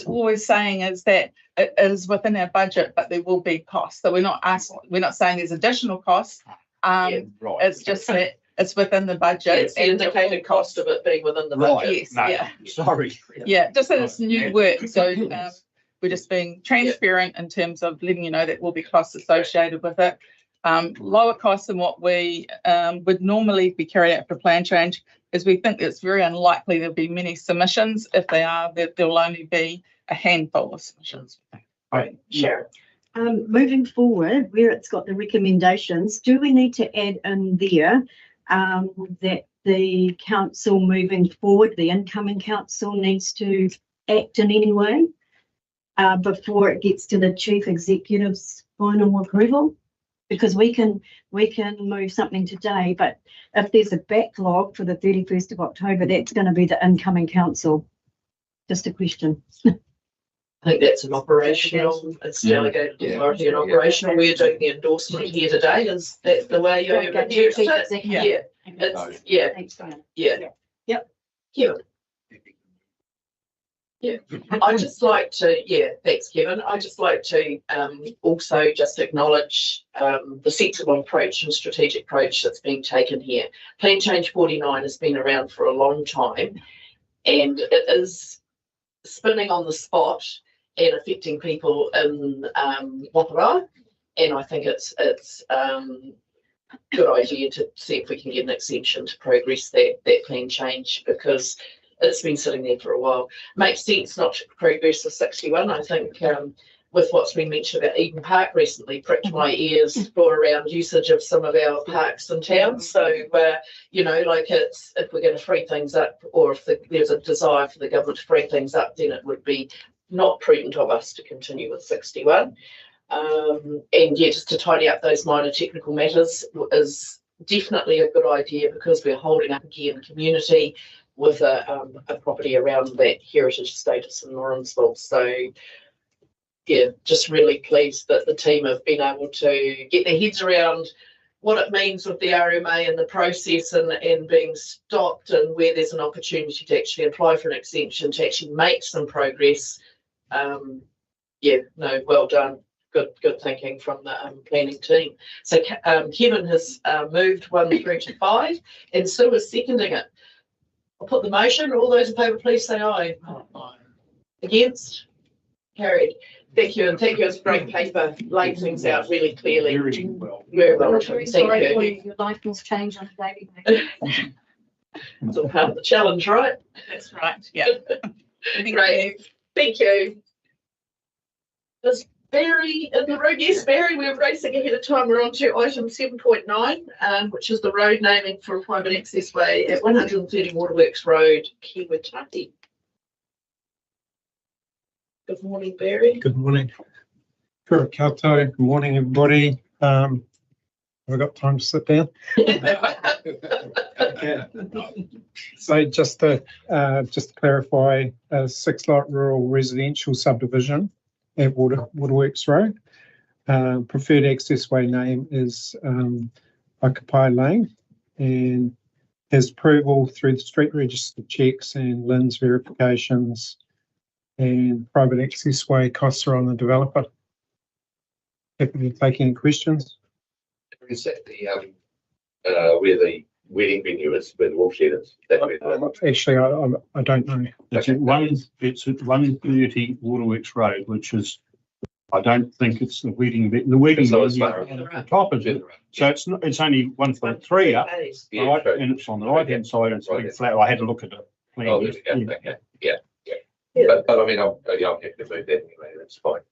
always saying is that it is within our budget, but there will be costs. So we're not saying there's additional costs. Right. It's just that it's within the budget. It's the indicated cost of it being within the budget. Yes, yeah. Sorry. Yeah, just that it's new work. So we're just being transparent in terms of letting you know that will be costs associated with it. Lower costs than what we would normally be carried out for plan change, is we think it's very unlikely there'll be many submissions. If they are, there'll only be a handful of submissions. Right. Sharon. Moving forward, where it's got the recommendations, do we need to add in there that the council moving forward, the incoming council, needs to act in any way before it gets to the chief executive's final approval? Because we can move something today, but if there's a backlog for the 31st of October, that's going to be the incoming council. Just a question. I think that's an operational, it's delegated authority and operational. We're doing the endorsement here today. Is that the way you use it? Yeah. Thanks, Diana. Yeah. Yep. Yeah. I'd just like to, thanks, Kevin. I'd just like to also just acknowledge the sensible approach and strategic approach that's being taken here. Plan Change 49 has been around for a long time, and it is spinning on the spot and affecting people in Wapara. And I think it's a good idea to see if we can get an exemption to progress that plan change, because it's been sitting there for a while. Makes sense not to progress with 61. I think with what's been mentioned about Eden Park recently, pricked my ears for around usage of some of our parks in town. So, it's, if we're going to free things up, or if there's a desire for the government to free things up, then it would be not prudent of us to continue with 61. Just to tidy up those minor technical matters is definitely a good idea, because we're holding up again community with a property around that heritage status in Lawrenceville. So, just really pleased that the team have been able to get their heads around what it means with the RMA and the process and being stopped, and where there's an opportunity to actually apply for an exemption to actually make some progress. Well done. Good thinking from the planning team. So Kevin has moved 1 through to 5, and Sue is seconding it. I'll put the motion. All those in favour, please say aye. Against? Carried. Thank you, and thank you. It's great paper, laid things out really clearly. Very well. Very well. I'm very Thank sorry for you. you. Your life must change on a daily basis. It's all part of the challenge, right? That's right. Yeah. Great. Thank you. Is Barry in the room? Yes, Barry, we're racing ahead of time. We're on to item 7.9, which is the road naming for a private access way at 130 Waterworks Road, Kiwataki. Good morning, Barry. Good morning. Kia koutou. Good morning, everybody. Have I got time to sit down? Okay. So just to clarify, a 6-lot rural residential subdivision at Waterworks Road. Preferred access way name is Occupy Lane, and has approval through the street register checks and LINZ verifications, and private access way costs are on the developer. Happy to take any questions. Is that the where the wedding venue is, where the wolf shed is? Actually, I don't know. It's at 130 Waterworks Road, which is, I don't think it's the wedding venue. The wedding venue is on the top of it. So it's not, it's only 1.3 up, right? And it's on the right hand side. It's a big flat. I had to look at it. Oh, there we go. Okay. Yeah. But I mean, I'm happy to move that anyway. That's fine.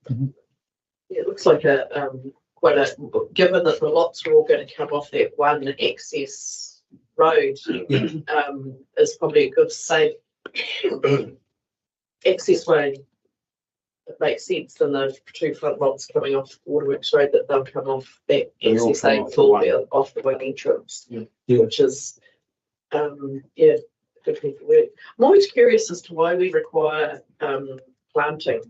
Yeah, it looks like a quite a, given that the lots are all going to come off that one access road, is probably a good safe access way. It makes sense than the two front lots coming off Waterworks Road, that they'll come off that access lane full off the one entrance, which is good for work. I'm always curious as to why we require planting,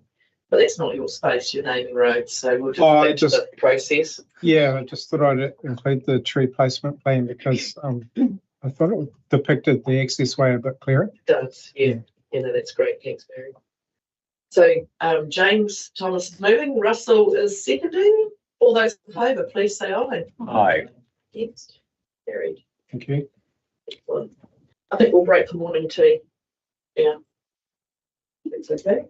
but that's not your space, you're naming roads, so we'll just the process. Yeah, I just thought I'd include the tree placement plan because I thought it depicted the access way a bit clearer. It does, yeah. No, that's great. Thanks, Barry. So James Thomas is moving, Russell is seconding. All those in favour, please say aye. Aye. Yes, carried. Thank you. Excellent. I think we'll break for morning tea. Yeah. That's okay.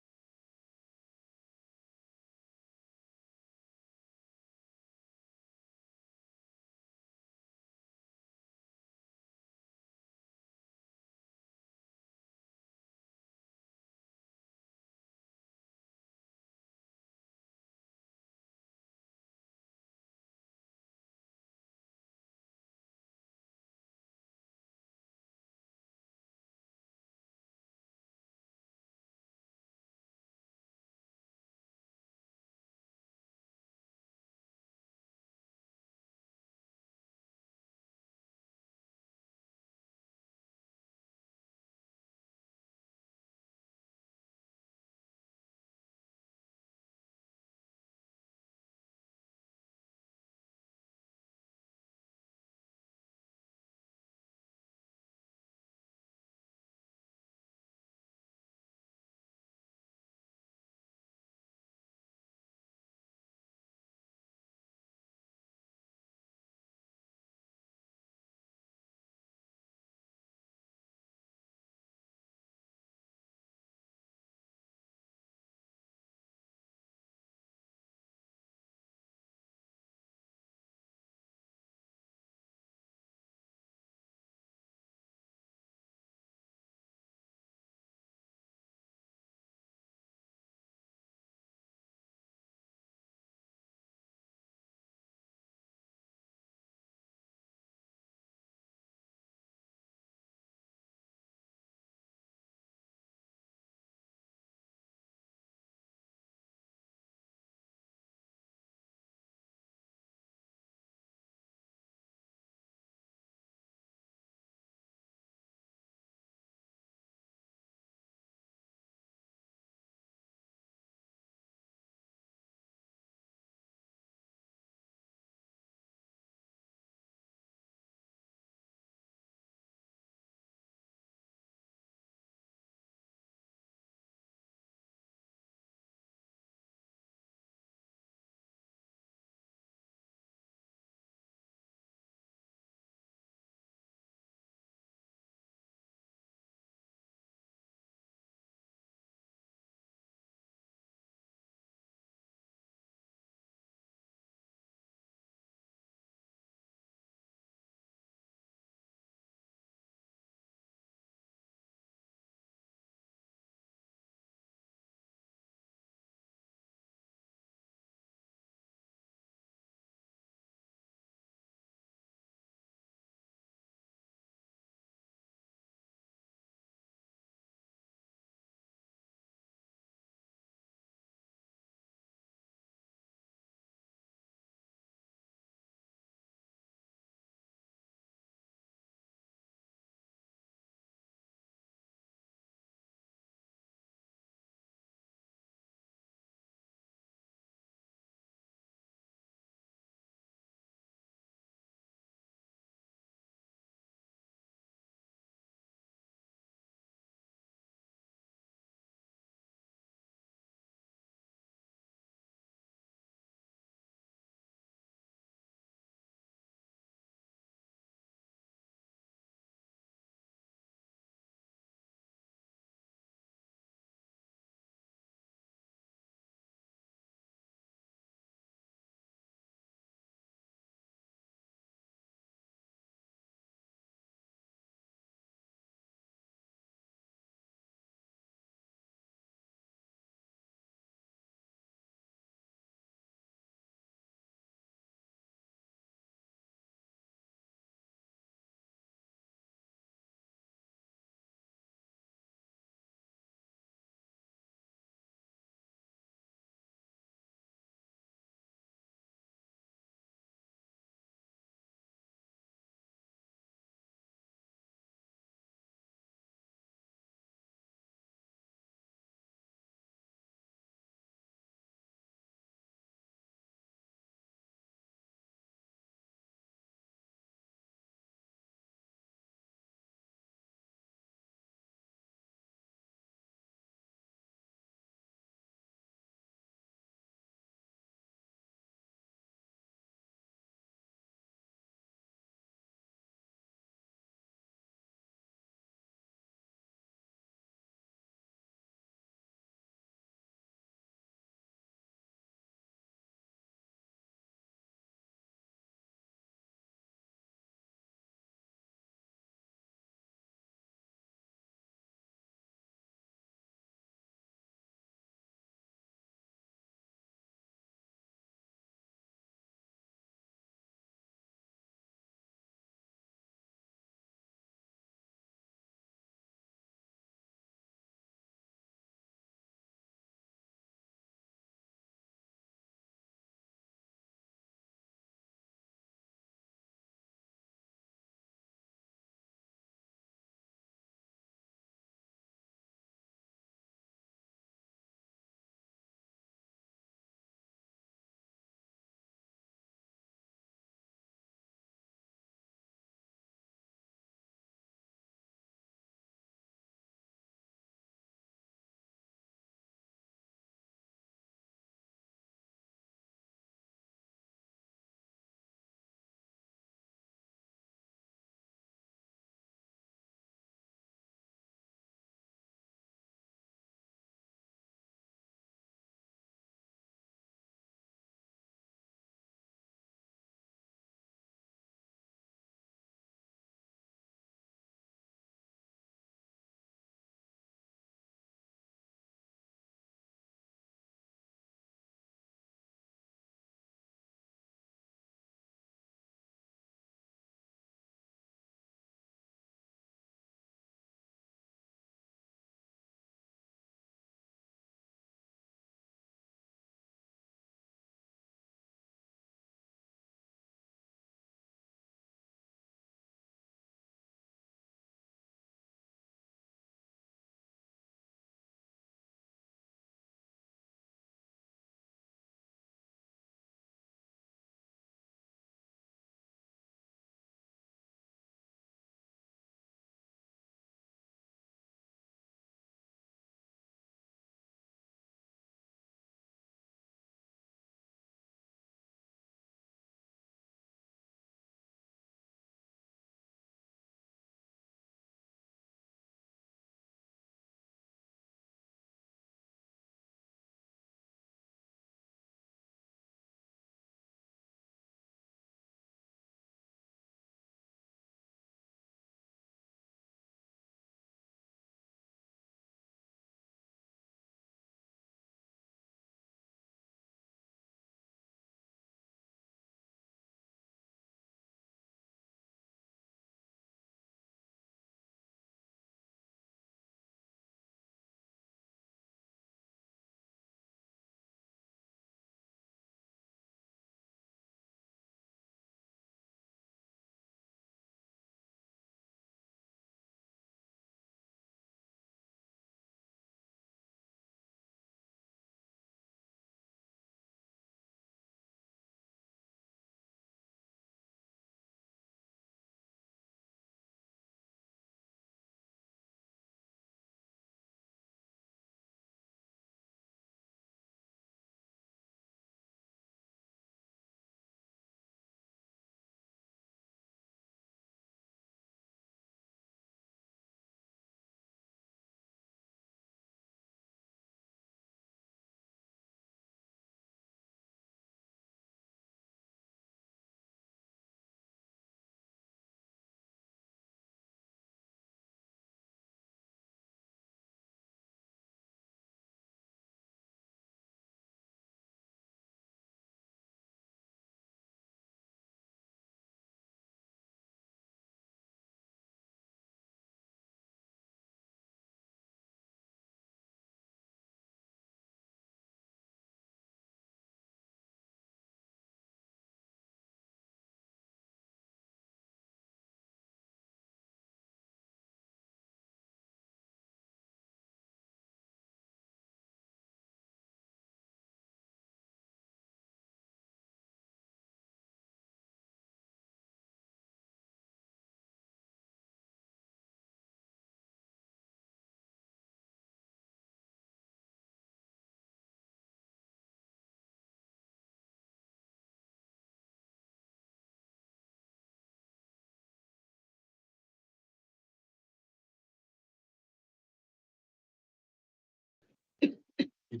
Okay,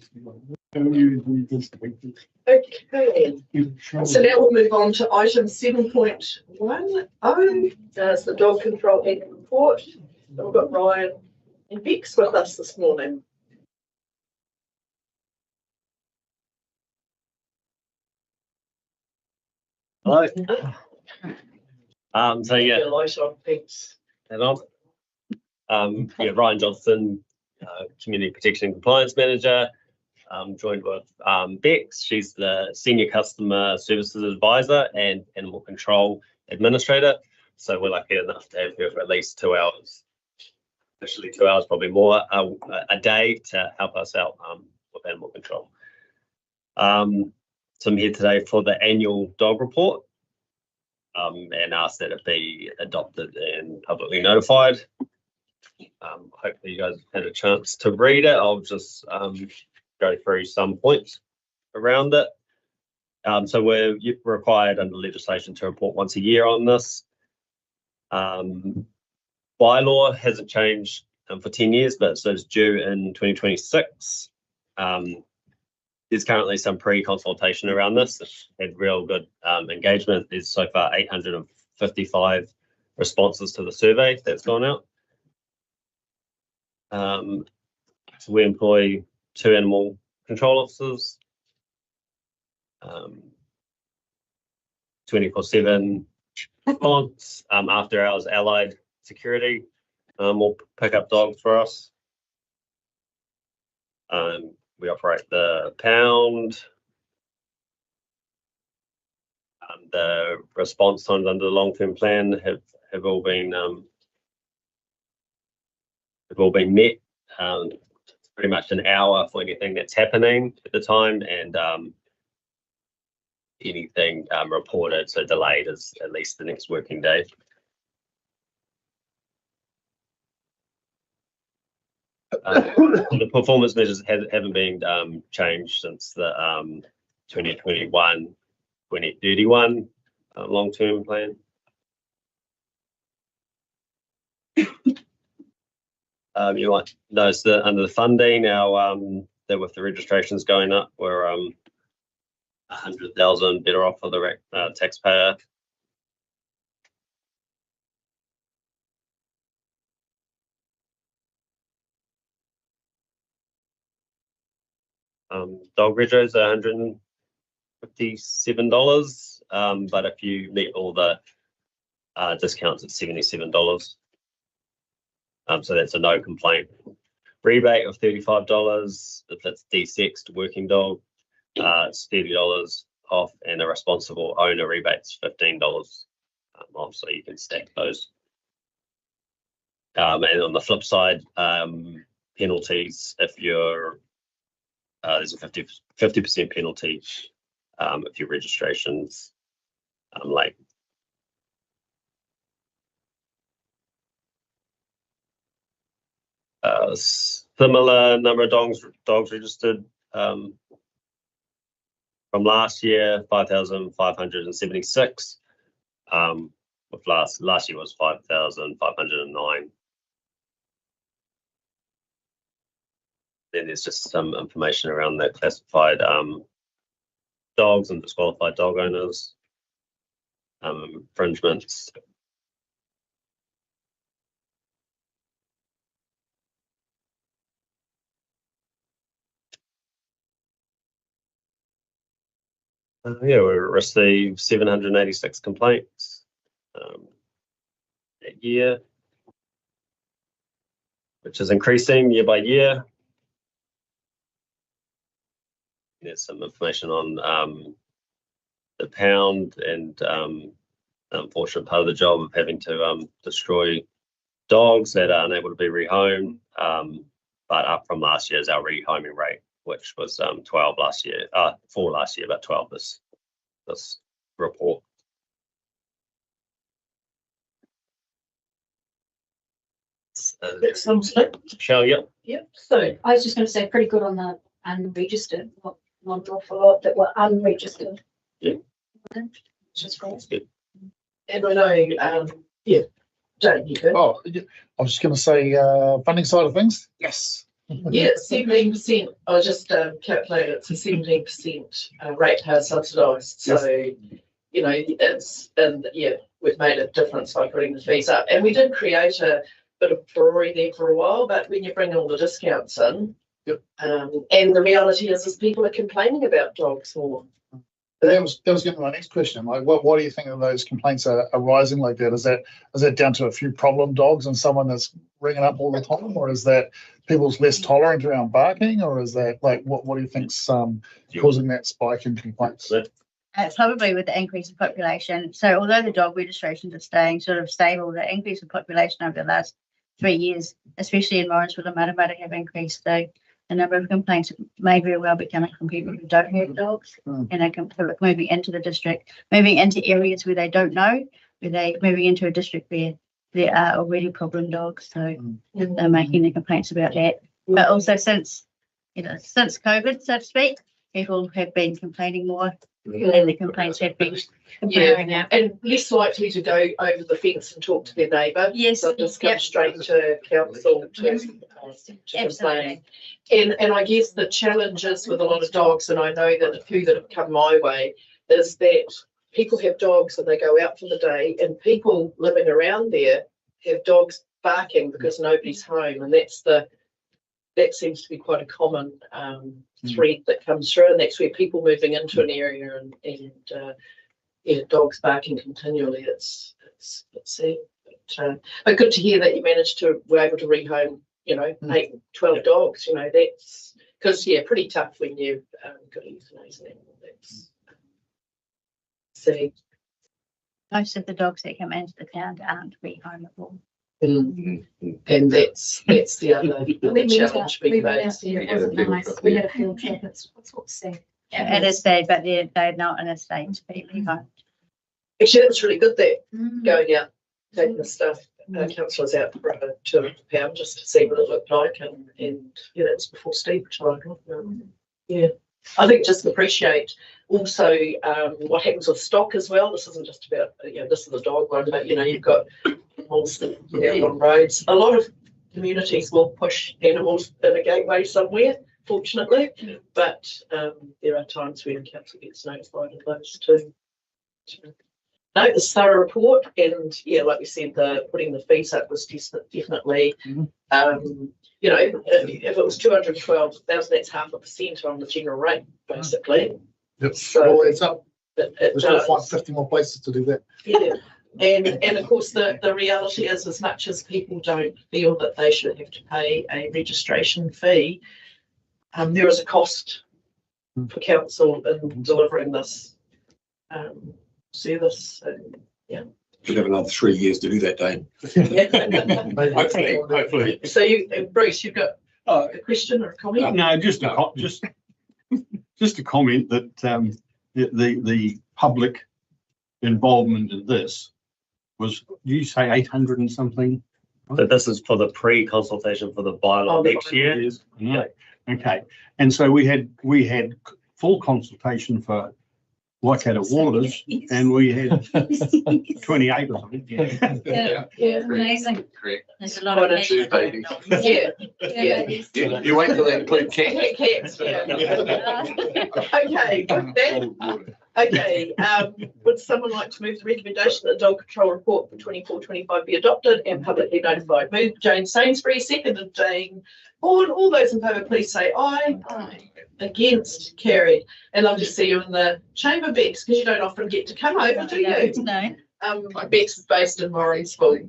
so now we'll move on to item 7.10. That's the dog control annual report. And we've got Ryan and Bex with us this morning. Hello. So yeah. Your light on, Bex. And on. Yeah, Ryan Johnson, Community Protection and Compliance Manager. I'm joined with Bex. She's the Senior Customer Services Advisor and Animal Control Administrator. So we're lucky enough to have her for at least 2 hours, officially 2 hours, probably more, a day to help us out with animal control. So I'm here today for the annual dog report and ask that it be adopted and publicly notified. Hopefully you guys had a chance to read it. I'll just go through some points around it. So we're required under legislation to report once a year on this. Bylaw hasn't changed for 10 years, but so it's due in 2026. There's currently some pre-consultation around this. It's had real good engagement. There's so far 855 responses to the survey that's gone out. So we employ 2 animal control officers, 24/7 response, after hours allied security will pick up dogs for us. We operate the pound. The response times under the long-term plan have all been met. It's pretty much an hour for anything that's happening at the time, and anything reported, so delayed, is at least the next working day. The performance measures haven't been changed since the 2021-2031 long-term plan. You might notice that under the funding now, that with the registrations going up, we're 100,000 better off for the taxpayer. Dog regos are $157, but if you meet all the discounts, it's $77. So that's a no complaint rebate of $35. If it's de-sexed working dog, it's $30 off, and a responsible owner rebate's $15 off, so you can stack those. And on the flip side, penalties, if you're there's a 50% penalty if your registration's late. Similar number of dogs registered from last year, 5,576. With last year was 5,509. Then there's just some information around the classified dogs and disqualified dog owners, infringements. Yeah, we received 786 complaints that year, which is increasing year by year. There's some information on the pound and the unfortunate part of the job of having to destroy dogs that are unable to be rehomed, but up from last year's our rehoming rate, which was 12 last year, 4 last year, but 12 this report. Michelle, yep. Yep. So I was just going to say, pretty good on the unregistered. Not an awful lot that were unregistered. Yeah. Which is great. That's good. And I know, yeah, Jane, you go. Oh, I was just going to say, funding side of things. Yes. Yeah, 17%. I just calculated it's a 17% ratepayer subsidised. So, you know, it's, and yeah, we've made a difference by putting the fees up. And we did create a bit of brewery there for a while, but when you bring all the discounts in, and the reality is people are complaining about dogs more. That was going to be my next question. Like, what do you think of those complaints are rising like that? Is that down to a few problem dogs and someone that's ringing up all the time, or is that people's less tolerant around barking, or is that like what do you think's causing that spike in complaints? Probably with the increase in population. So although the dog registrations are staying sort of stable, the increase in population over the last 3 years, especially in Morrisville and Matamata, have increased. So the number of complaints may very well be coming from people who don't have dogs and are moving into the district, moving into areas where they don't know, moving into a district where there are already problem dogs. So they're making the complaints about that. But also since COVID, so to speak, people have been complaining more. And the complaints have been and less likely to go over the fence and talk to their neighbour. Yes, so just come straight to council to complain. And I guess the challenge is with a lot of dogs, and I know that a few that have come my way, is that people have dogs and they go out for the day, and people living around there have dogs barking because nobody's home, and that seems to be quite a common thread that comes through, and that's where people moving into an area and dogs barking continually. It's sad, but good to hear that you were able to rehome 8, 12 dogs. That's because pretty tough when you've got to euthanize an animal. That's sad. Most of the dogs that come into the town aren't rehomeable. And that's the other challenge we face. It wasn't nice. We had a field trip. That's what's sad. Yeah, it is sad, but they're not in a state to be rehomed. Actually, that was really good there, going out, taking the stuff. Councillors out for £200 just to see what it looked like, and that's before Steve retired. I think just appreciate also what happens with stock as well. This isn't just about this is the dog one, but you've got animals on roads. A lot of communities will push animals in a gateway somewhere, fortunately, but there are times when council gets notified of those too. No, it's a thorough report, and like we said, the putting the fees up was definitely if it was 212,000, that's 0.5% on the general rate, basically. Yep. So it's up. We've got to find 50 more places to do that. Yeah. And of course the reality is, as much as people don't feel that they should have to pay a registration fee, there is a cost for council in delivering this service. So, Could have another 3 years to do that, Dave. Hopefully. So Bruce, you've got a question or a comment? No, just a comment that the public involvement in this was, you say 800 and something? So this is for the pre-consultation for the bylaw next year. Yeah. Okay. And so we had full consultation for Waikato Waters, and we had 28 or something. Yeah, amazing. Correct. There's a lot of Two babies. You wait till they include cats. Okay, with that. Okay, would someone like to move the recommendation that the dog control report for 24-25 be adopted and publicly notified? Move Jane Sainsbury, seconded Jane Bourne. All those in favour, please say aye. Aye. Against, carried. And I'll just see you in the chamber, Bex, because you don't often get to come over, do you? No. Bex is based in Morrisville.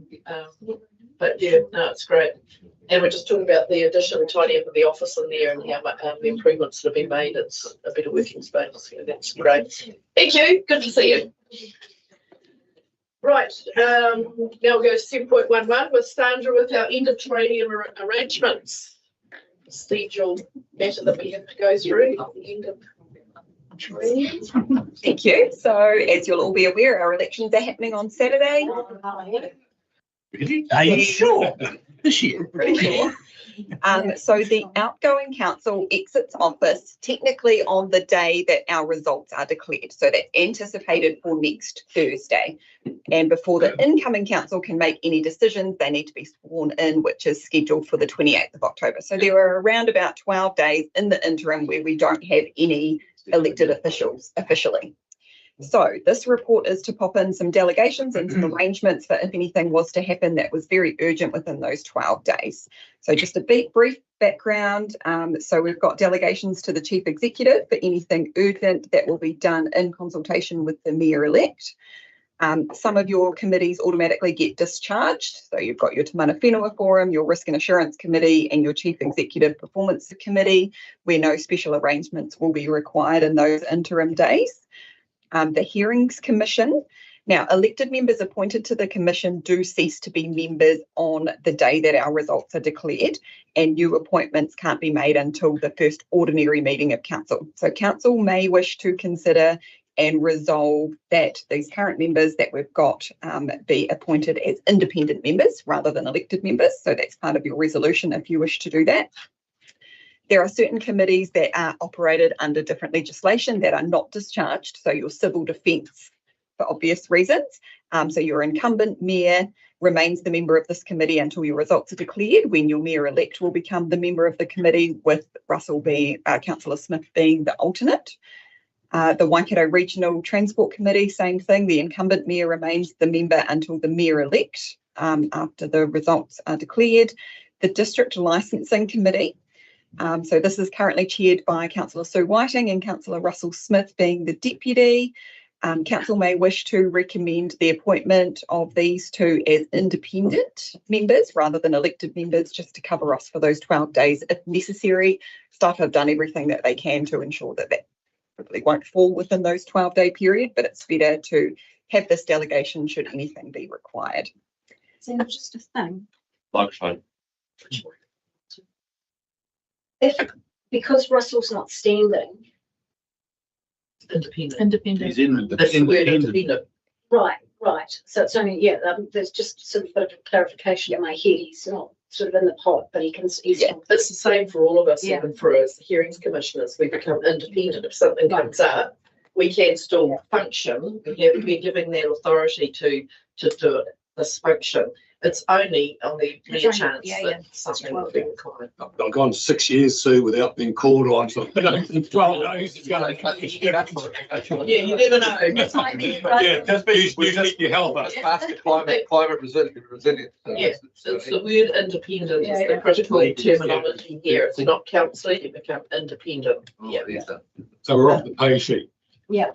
But no, it's great. And we're just talking about the addition and tidying up of the office in there and how the improvements that have been made. It's a better working space. So that's great. Thank you. Good to see you. Right. Now we'll go to 7.11 with Sandra with our end of trading arrangements. Procedural matter that we have to go through at the end of trading. Thank you. So, as you'll all be aware, our elections are happening on Saturday. Really? Are you sure? This year? Pretty sure. So the outgoing council exits office technically on the day that our results are declared. So that's anticipated for next Thursday. And before the incoming council can make any decisions, they need to be sworn in, which is scheduled for the 28th of October. So there are around about 12 days in the interim where we don't have any elected officials officially. So this report is to pop in some delegations and some arrangements for if anything was to happen that was very urgent within those 12 days. So just a brief background. So we've got delegations to the Chief Executive for anything urgent that will be done in consultation with the Mayor-elect. Some of your committees automatically get discharged. So you've got your Te Mana Whenua Forum, your Risk and Assurance Committee, and your Chief Executive Performance Committee, where no special arrangements will be required in those interim days. The Hearings Commission. Now, elected members appointed to the Commission do cease to be members on the day that our results are declared, and new appointments can't be made until the first ordinary meeting of Council. So Council may wish to consider and resolve that these current members that we've got be appointed as independent members rather than elected members. So that's part of your resolution if you wish to do that. There are certain committees that are operated under different legislation that are not discharged. So your civil defence, for obvious reasons. So your incumbent mayor remains the member of this committee until your results are declared, when your mayor-elect will become the member of the committee, with Councillor Smith being the alternate. The Waikato Regional Transport Committee, same thing. The incumbent mayor remains the member until the mayor-elect after the results are declared. The District Licensing Committee. So this is currently chaired by Councillor Sue Whiting and Councillor Russell Smith being the deputy. Council may wish to recommend the appointment of these two as independent members rather than elected members, just to cover us for those 12 days if necessary. Staff have done everything that they can to ensure that that probably won't fall within those 12-day period, but it's better to have this delegation should anything be required. So just a thing. Microphone. Because Russell's not standing. Independent. He's in That's the word independent. Right. So it's only, there's just sort of a bit of clarification in my head. He's not sort of in the pot, but he's it's the same for all of us, even for us hearings commissioners. We become independent. If something comes up, we can still function. We're giving that authority to do this function. It's only on the rare chance that something will be required. I've gone 6 years, Sue, without being called on. So 12 days. Yeah, you never know. Just keep your health up. Faster climate resilient. Yes, it's the word independent is the critical terminology here. It's not council, you become independent. So we're off the pay sheet. Yeah.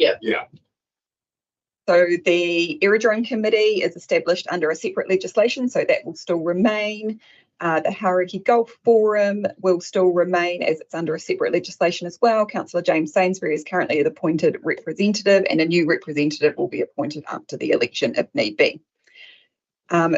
So the Aerodrome Committee is established under a separate legislation, so that will still remain. The Hauraki Golf Forum will still remain as it's under a separate legislation as well. Councillor James Sainsbury is currently the appointed representative, and a new representative will be appointed after the election if need be.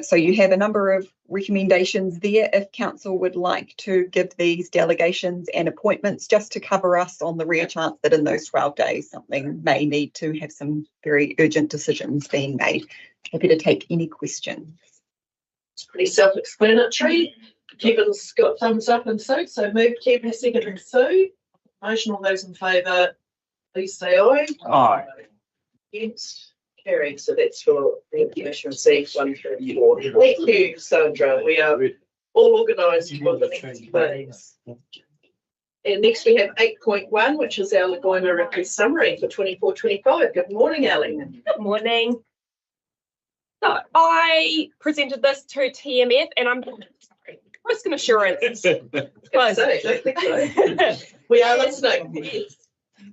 So you have a number of recommendations there if council would like to give these delegations and appointments, just to cover us on the rare chance that in those 12 days something may need to have some very urgent decisions being made. Happy to take any questions. It's pretty self-explanatory. Kevin's got thumbs up and Sue, so move Kevin, second and Sue. Motion, all those in favour, please say aye. Aye. Against. Carried. So that's for the Commission C 1 through 4. Thank you, Sandra. We are all organised for the next phase. And next we have 8.1, which is our Lagoima record summary for 24-25. Good morning, Ali. Good morning. So I presented this to TMF, and I'm sorry, Risk and Assurance. Don't think so. We are listening. Yes.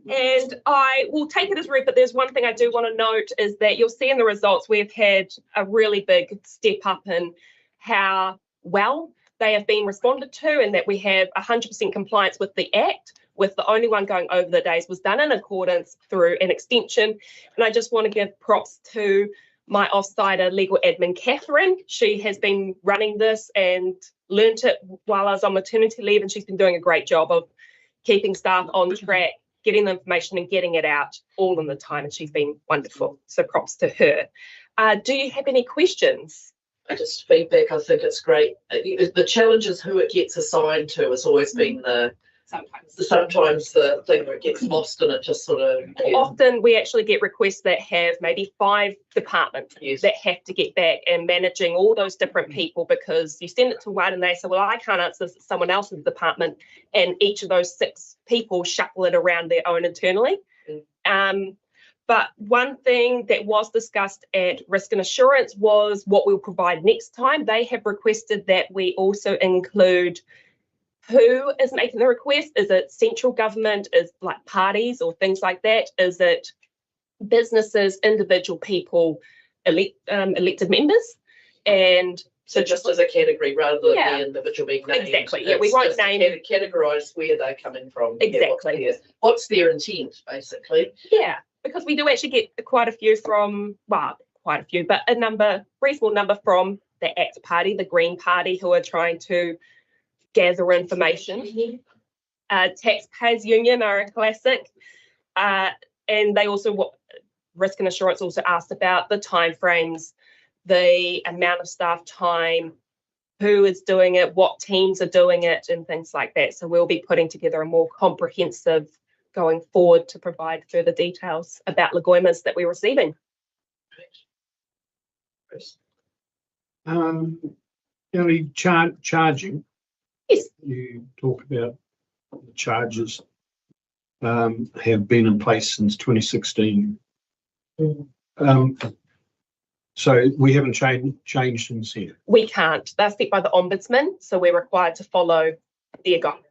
And I will take it as read, but there's one thing I do want to note is that you'll see in the results we've had a really big step up in how well they have been responded to, and that we have 100% compliance with the Act, with the only one going over the days was done in accordance through an extension. And I just want to give props to my off-sider legal admin, Catherine. She has been running this and learnt it while I was on maternity leave, and she's been doing a great job of keeping staff on track, getting the information and getting it out all in the time, and she's been wonderful. So props to her. Do you have any questions? just feedback. I think it's great. The challenge is who it gets assigned to has always been sometimes the thing where it gets lost and it just sort of. Often we actually get requests that have maybe 5 departments that have to get back and managing all those different people, because you send it to one and they say, well, I can't answer this, it's someone else's department, and each of those 6 people shuffle it around their own internally. But one thing that was discussed at Risk and Assurance was what we'll provide next time. They have requested that we also include who is making the request. Is it central government, is like parties or things like that? Is it businesses, individual people, elected members? And so just as a category rather than the individual being named. Exactly. Yeah, we won't name it. Categorise where they're coming from. Exactly. What's their intent, basically? Yeah, because we do actually get quite a few from, well, quite a few, but a reasonable number from the ACT Party, the Green Party, who are trying to gather information. Taxpayers Union are a classic. And they also, Risk and Assurance also asked about the timeframes, the amount of staff time, who is doing it, what teams are doing it, and things like that. So we'll be putting together a more comprehensive going forward to provide further details about Lagoimas that we're receiving. Charging. Yes. You talk about the charges have been in place since 2016. So we haven't changed since then. We can't. They're set by the Ombudsman, so we're required to follow their guidance.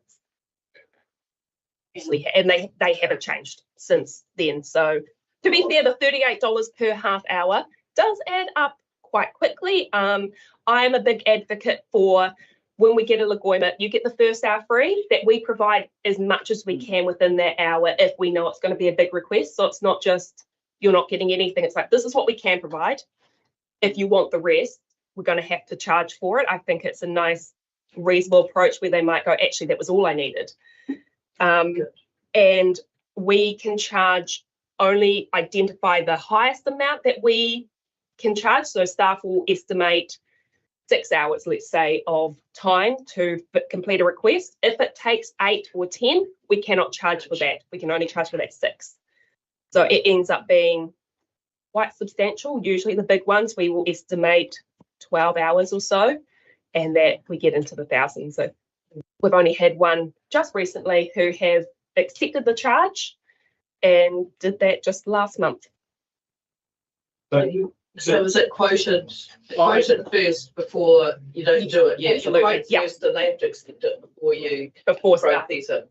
And they haven't changed since then. So to be fair, the $38 per half hour does add up quite quickly. I'm a big advocate for when we get a Lagoima, you get the first hour free, that we provide as much as we can within that hour if we know it's going to be a big request. So it's not just you're not getting anything. It's like, this is what we can provide. If you want the rest, we're going to have to charge for it. I think it's a nice, reasonable approach where they might go, actually, that was all I needed. And we can only identify the highest amount that we can charge. So staff will estimate 6 hours, let's say, of time to complete a request. If it takes 8 or 10, we cannot charge for that. We can only charge for that 6. So it ends up being quite substantial. Usually the big ones, we will estimate 12 hours or so, and that we get into the thousands. So we've only had one just recently who have accepted the charge and did that just last month. So is it quoted first before you don't do it? Yeah, absolutely. First, and they have to accept it before staff. It.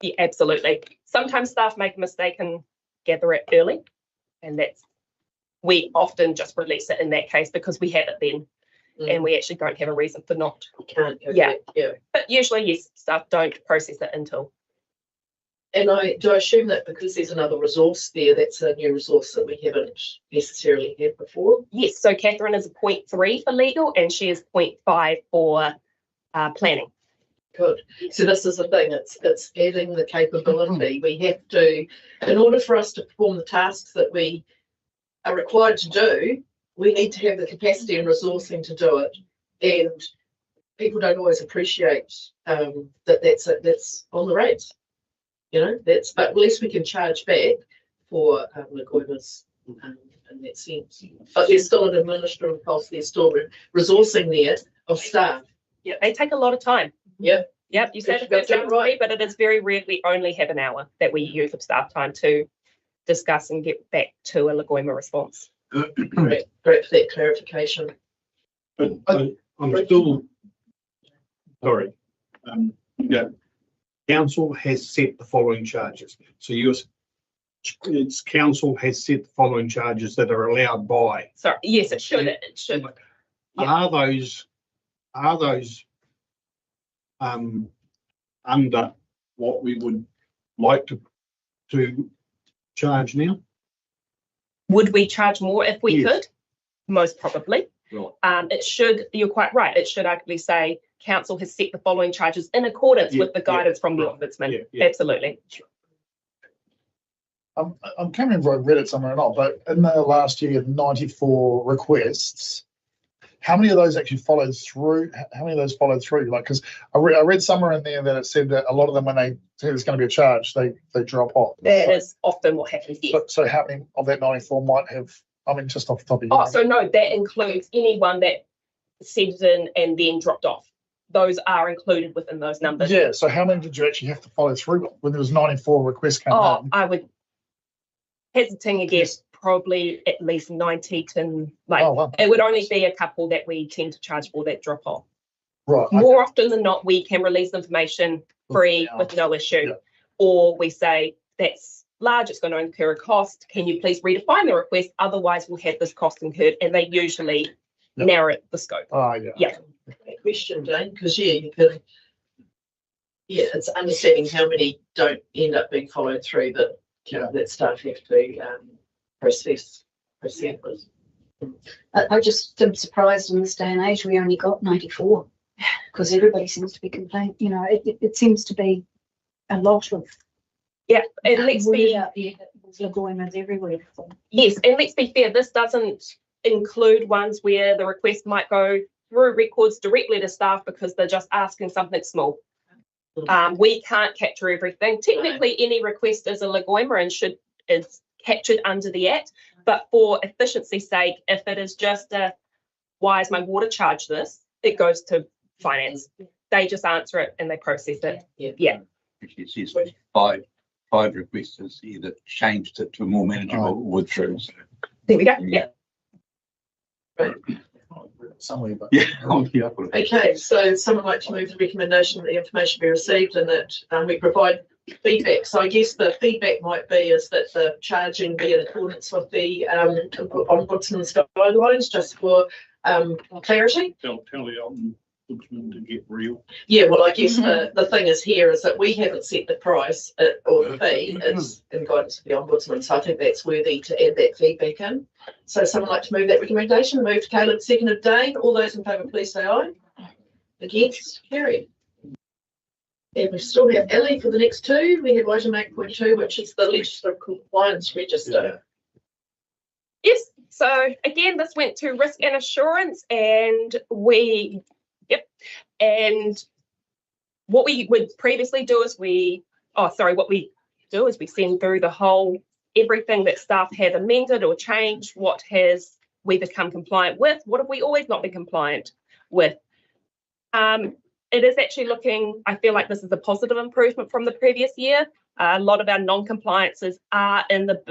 Yeah, absolutely. Sometimes staff make a mistake and gather it early, and we often just release it in that case because we have it then, and we actually don't have a reason for not. You can't go yeah. back. Yeah. But usually, yes, staff don't process it until. And I assume that because there's another resource there, that's a new resource that we haven't necessarily had before? Yes, so Catherine is a 0.3 for legal and she is 0.5 for planning. Good. So this is the thing, it's adding the capability. We have to, in order for us to perform the tasks that we are required to do, we need to have the capacity and resourcing to do it. And people don't always appreciate that's on the rates. You know, but at least we can charge back for Lagoimas in that sense. But there's still an administrative cost, there's still resourcing there of staff. Yeah, they take a lot of time. Yeah. Yep, you said it's right, but it is very rare. We only have an hour that we use of staff time to discuss and get back to a Lagoima response. Great for that clarification. But I'm still sorry. Yeah. Council has set the following charges. So it's council has set the following charges that are allowed by. Sorry, yes, it should. It should. Are those under what we would like to charge now? Would we charge more if we could? Most probably. Right. It should, you're quite right, it should actually say council has set the following charges in accordance with the guidance from the Ombudsman. Absolutely. I can't remember if I read it somewhere or not, but in the last year, 94 requests, how many of those actually followed through? How many of those followed through? Like, because I read somewhere in there that it said that a lot of them, when they say there's going to be a charge, they drop off. That is often what happens. Yes. So how many of that 94 might have? I mean, just off the top of your Oh, head. so no, that includes anyone that sent it in and then dropped off. Those are included within those numbers. Yeah. So how many did you actually have to follow through with when there was 94 requests came in? I would hesitating a guess, probably at least 90 to like. Oh, wow. It would only be a couple that we tend to charge for that drop off. Right. More often than not, we can release information free with no issue, or we say that's large, it's going to incur a cost. Can you please redefine the request? Otherwise, we'll have this cost incurred, and they usually narrow the scope. Oh, yeah. Yeah. Great question, Jane, because you can. Yeah, it's understanding how many don't end up being followed through that staff have to process. I just am surprised in this day and age we only got 94 because everybody seems to be complaining. You know, it seems to be a lot of. Yeah, and let's be Lagoimas everywhere. Yes, and let's be fair, this doesn't include ones where the request might go through records directly to staff because they're just asking something small. We can't capture everything. Technically, any request is a Lagoima and is captured under the Act, but for efficiency's sake, if it is just a why is my water charge this, it goes to finance. They just answer it and they process it. Yeah. It says five requests is either changed it to a more manageable or withdrew. So. There we go. Yeah. Right. Somewhere, but Okay, so someone like to move the recommendation that the information be received and that we provide feedback. So I guess the feedback might be is that the charging be in accordance with the Ombudsman's guidelines, just for clarity. Tell the Ombudsman to get real. Yeah, well, I guess the thing is here is that we haven't set the price or the fee. It's in guidance of the Ombudsman. So I think that's worthy to add that feedback in. So someone like to move that recommendation. Move to Caleb, seconded Dave. All those in favour, please say aye. Against, carried. And we still have Ellie for the next two. We have item 8.2, which is the legislative compliance register. Yes. So again, this went to risk and assurance, and and what we would previously do is we send through the whole everything that staff have amended or changed. What has we become compliant with? What have we always not been compliant with? It is actually looking, I feel like this is a positive improvement from the previous year. A lot of our non-compliances are in the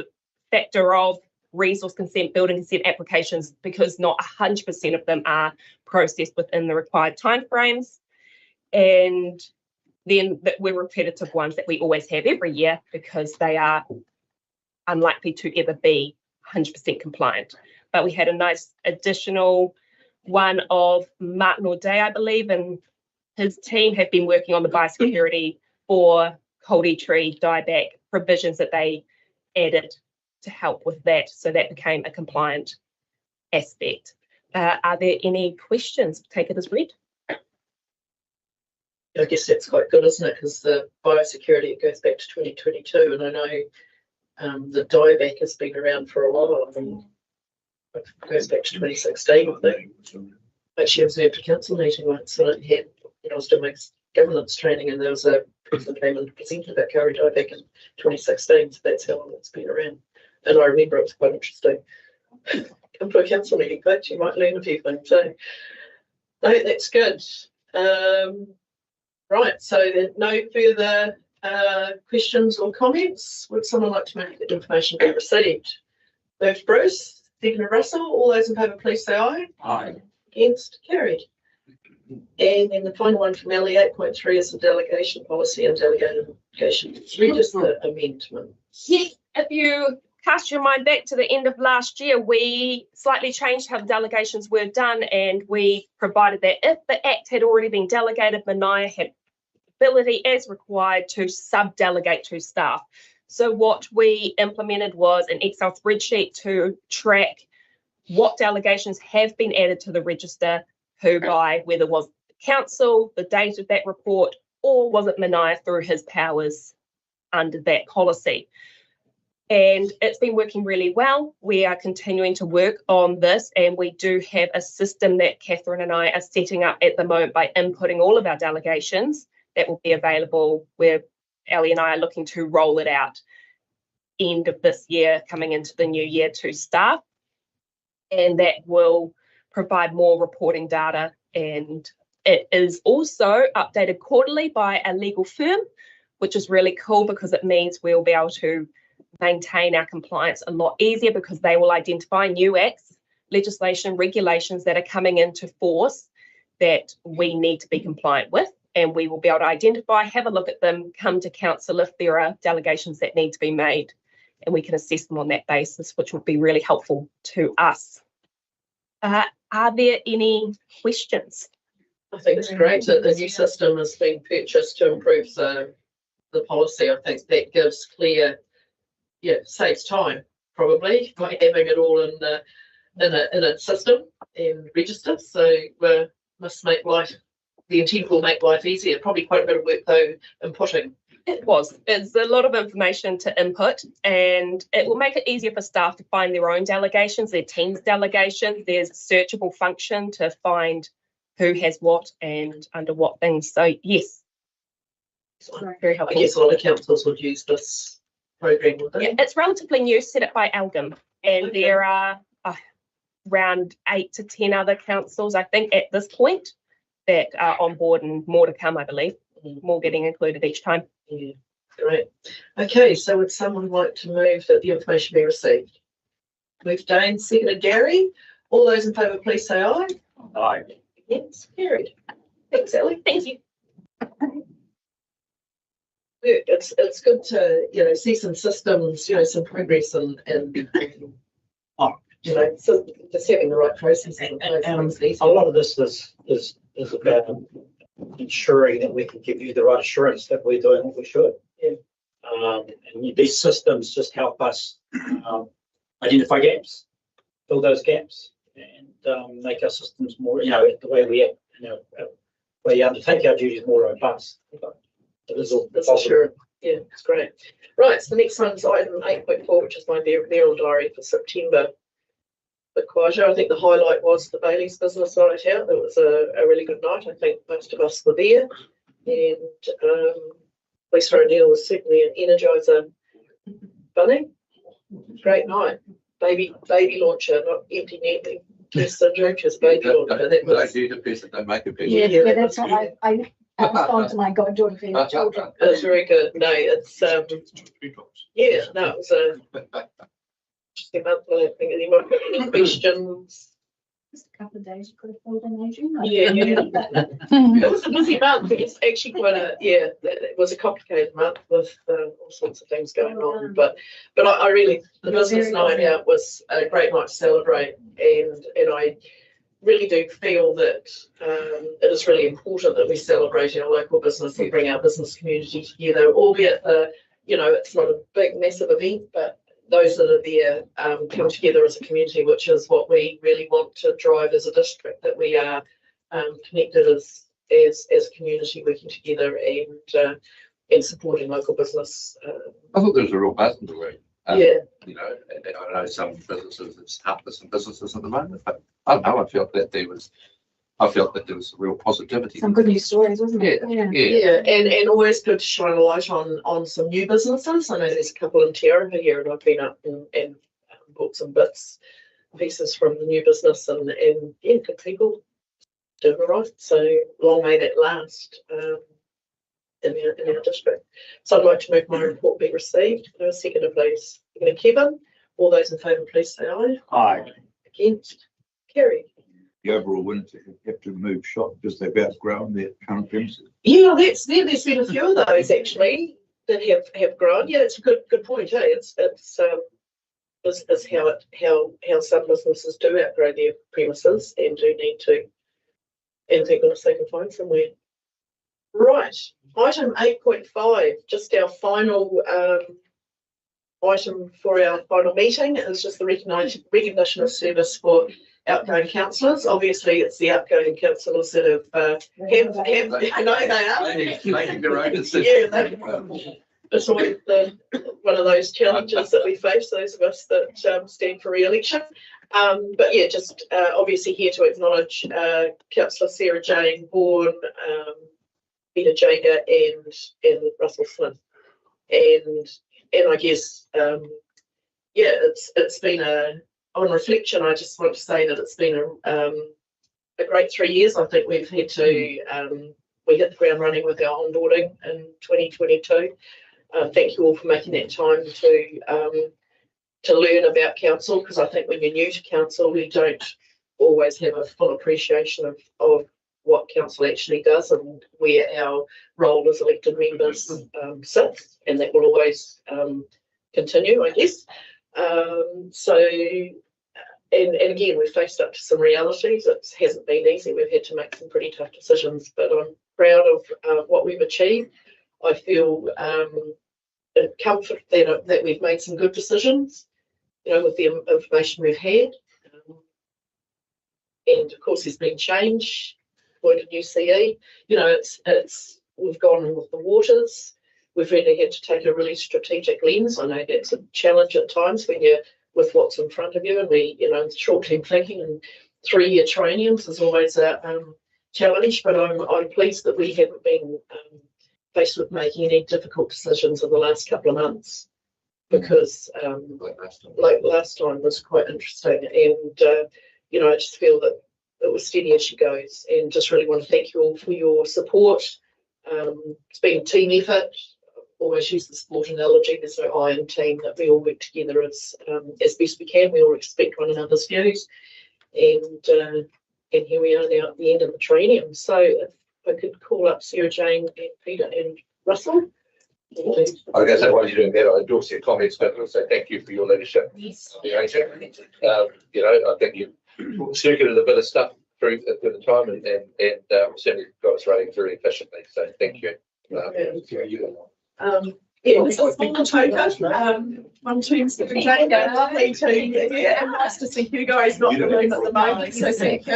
factor of resource consent, building consent applications, because not 100% of them are processed within the required timeframes. And then we're repetitive ones that we always have every year because they are unlikely to ever be 100% compliant. But we had a nice additional one of Martin O'Day, I believe, and his team have been working on the biosecurity for Cold tree dieback provisions that they added to help with that. So that became a compliant aspect. Are there any questions? Take it as read. I guess that's quite good, isn't it? Because the biosecurity, it goes back to 2022, and I know the dieback has been around for a while. I mean, it goes back to 2016, I think. Actually, I observed a council meeting once, and I was doing my governance training, and there was a person came and presented about Kauri dieback in 2016, so that's how long it's been around. And I remember it was quite interesting. Come to a council meeting, but you might learn a few things. So, no, that's good. Right, so then no further questions or comments. Would someone like to make that information be received? Moved Bruce, seconded Russell. All those in favour, please say aye. Aye. Against, carried. And then the final one from Ellie, 8.3 is the delegation policy and delegation register amendment. Yes, if you cast your mind back to the end of last year, we slightly changed how the delegations were done, and we provided that if the Act had already been delegated, Mania had ability as required to sub-delegate to staff. So what we implemented was an Excel spreadsheet to track what delegations have been added to the register, who by, whether it was the council, the date of that report, or was it Mania through his powers under that policy. and it's been working really well. We are continuing to work on this, and we do have a system that Catherine and I are setting up at the moment by inputting all of our delegations that will be available, where Ellie and I are looking to roll it out end of this year, coming into the new year to staff, and that will provide more reporting data, and it is also updated quarterly by a legal firm, which is really cool because it means we'll be able to maintain our compliance a lot easier, because they will identify new acts, legislation, regulations that are coming into force that we need to be compliant with, and we will be able to identify, have a look at them, come to council if there are delegations that need to be made, and we can assess them on that basis, which would be really helpful to us. Are there any questions? I think it's great that the new system has been purchased to improve the policy. I think that gives clear, saves time probably by having it all in a system and register. So we must make life, the intent will make life easier. Probably quite a bit of work though inputting. It's a lot of information to input, and it will make it easier for staff to find their own delegations, their team's delegations. There's a searchable function to find who has what and under what things. So yes, very helpful. I guess a lot of councils would use this program, would they? Yeah, it's relatively new, set up by Elgin, and there are around 8 to 10 other councils, I think, at this point that are on board, and more to come, I believe. More getting included each time. Yeah, great. Okay, so would someone like to move that the information be received? Moved Dane, seconded Gary. All those in favour, please say aye. Aye. Yes, carried. Thanks, Ellie. Thank you. It's good to see some systems, some progress and so just having the right processes. And a lot of this is about ensuring that we can give you the right assurance that we're doing what we should. Yeah. And these systems just help us identify gaps, fill those gaps, and make our systems more, the way we we undertake our duties more robust. That's assured. Yeah, it's great. Right, so the next one's item 8.4, which is my mayoral diary for September. But Kwaja, I think the highlight was the Bailey's business night out. It was a really good night. I think most of us were there, and Lisa O'Neill was certainly an energizer bunny. Great night. Baby launcher, not empty netting. Test syndrome, just baby launcher. That was. They do the best that they make a best. Yeah, that's what I respond to my goddaughter for the children. It was very good. No, it's no, it was a interesting month. I don't think anyone got any questions. Just a couple of days you could have filled in, Adrian. It was a busy month. It's actually it was a complicated month with all sorts of things going on. But I really, the business night out was a great night to celebrate, and I really do feel that it is really important that we celebrate our local business and bring our business community together, albeit it's not a big, massive event, but those that are there come together as a community, which is what we really want to drive as a district, that we are connected as a community, working together and supporting local business. I thought there was a real buzz in the room. I know some businesses, it's tough for some businesses at the moment, but I don't know, I felt that there was real positivity. Some good news stories, wasn't it? Yeah. And always good to shine a light on some new businesses. I know there's a couple in Te Aroha here, and I've been up and bought some pieces from the new business, and good people doing all right. So long may that last in our district. So I'd like to move my report be received. A second of those. Kevin, all those in favour, please say aye. Aye. Against? Carried. The overall winners have to move shop because they've outgrown their current premises. Yeah, there's been a few of those actually that have grown. Yeah, it's a good point. Hey, it's how some businesses do outgrow their premises and do need to, and thank goodness they can find somewhere. Right, item 8.5, just our final item for our final meeting is just the recognition of service for outgoing councillors. Obviously, it's the outgoing councillors that have I know they are making their own decisions. it's always one of those challenges that we face, those of us that stand for re-election. But yeah, just obviously here to acknowledge Councillor Sarah Jane Bourne, Peter Jager and Russell Flynn. And I guess, yeah, it's been on reflection, I just want to say that it's been a great 3 years. I think we've had to, we hit the ground running with our onboarding in 2022. Thank you all for making that time to learn about council, because I think when you're new to council, we don't always have a full appreciation of what council actually does and where our role as elected members sits, and that will always continue, I guess. And again, we've faced up to some realities. It hasn't been easy. We've had to make some pretty tough decisions, but I'm proud of what we've achieved. I feel comfort that we've made some good decisions, you know, with the information we've had. And of course, there's been change. Appointed new CE. You know, we've gone with the waters. We've really had to take a really strategic lens. I know that's a challenge at times when you're with what's in front of you, and you know, short-term thinking and 3-year trainees is always a challenge. But I'm pleased that we haven't been faced with making any difficult decisions in the last couple of months, because like last time was quite interesting, and you know, I just feel that it was steady as she goes, and just really want to thank you all for your support. It's been a team effort. Always use the sport analogy. There's no I in team, that we all work together as best we can. We all respect one another's views, and here we are now at the end of the training. So if I could call up Sarah Jane and Peter and Russell. I guess while you're doing that, I endorse your comments, but also thank you for your leadership. Yes. You know, I think you've circulated a bit of stuff through at the time, and certainly got us running very efficiently. So thank you. Yeah, this is Paul Toker. One team, Sarah Jane, lovely team. Yeah, and nice to see you guys not in the room at the moment. So thank you.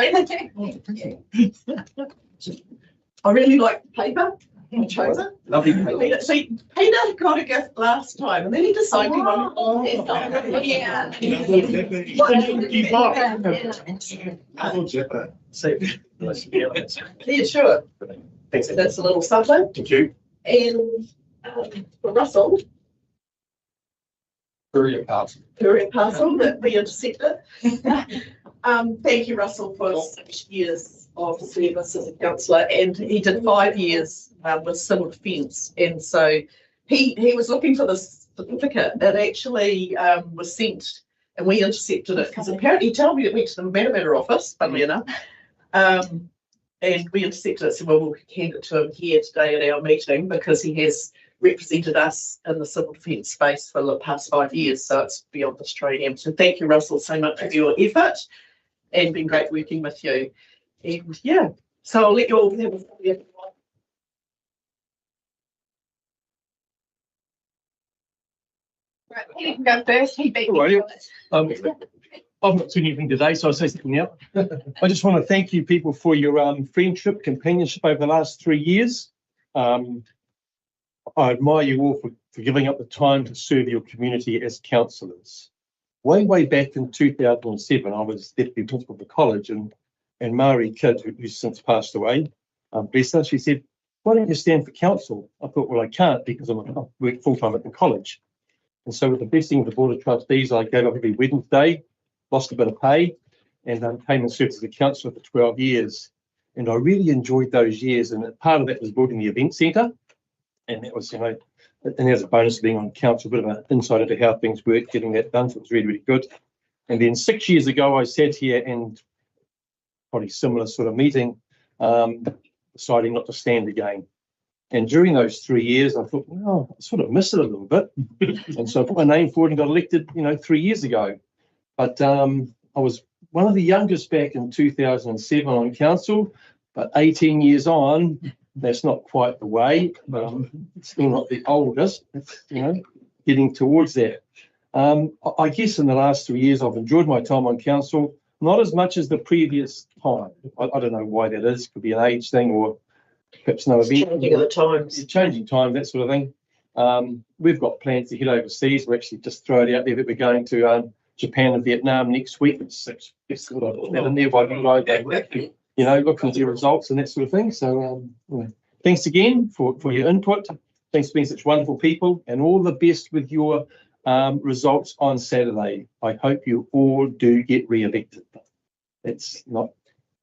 I really like the paper. I chose it. Lovely paper. See, Peter got a gift last time, and then he decided he wanted. Yeah. Yeah, sure. Thanks. That's a little something. Thank you. And for Russell, Courier parcel that we intercepted. Thank you, Russell, for 6 years of service as a councillor, and he did 5 years with civil defence, and so he was looking for this certificate. It actually was sent, and we intercepted it, because apparently he told me it went to the Matamata office, funnily enough. And we intercepted it, so we'll hand it to him here today at our meeting, because he has represented us in the civil defence space for the past 5 years, so it's beyond this training. So thank you, Russell, so much for your effort, and been great working with you. And yeah, so I'll let you all have a Right, he can go first. He beat me. I've not seen anything today, so I'll say something now. I just want to thank you people for your friendship, companionship over the last 3 years. I admire you all for giving up the time to serve your community as councillors. Way back in 2007, I was deputy principal of the college, and Mari Kidd, who's since passed away, bless her, she said, "Why don't you stand for council?" I thought, well, I can't, because I work full-time at the college. And so with the blessing of the Board of Trustees, I gave up every Wednesday, lost a bit of pay, and came and served as a councillor for 12 years. And I really enjoyed those years, and part of that was building the event centre. And that was, you know, and as a bonus of being on council, a bit of an insight into how things work, getting that done, so it was really, really good. And then 6 years ago, I sat here and probably similar sort of meeting, deciding not to stand again. And during those 3 years, I thought, well, I sort of missed it a little bit. And so I put my name forward and got elected, you know, 3 years ago. But I was one of the youngest back in 2007 on council, but 18 years on, that's not quite the way, but I'm still not the oldest, you know, getting towards that. I guess in the last 3 years, I've enjoyed my time on council, not as much as the previous time. I don't know why that is. Could be an age thing, or perhaps no event. Changing of the times. Changing time, that sort of thing. We've got plans to head overseas. We're actually just throw it out there that we're going to Japan and Vietnam next week. It's sort of that in there by looking at your results and that sort of thing. So thanks again for your input. Thanks for being such wonderful people, and all the best with your results on Saturday. I hope you all do get re-elected. That's not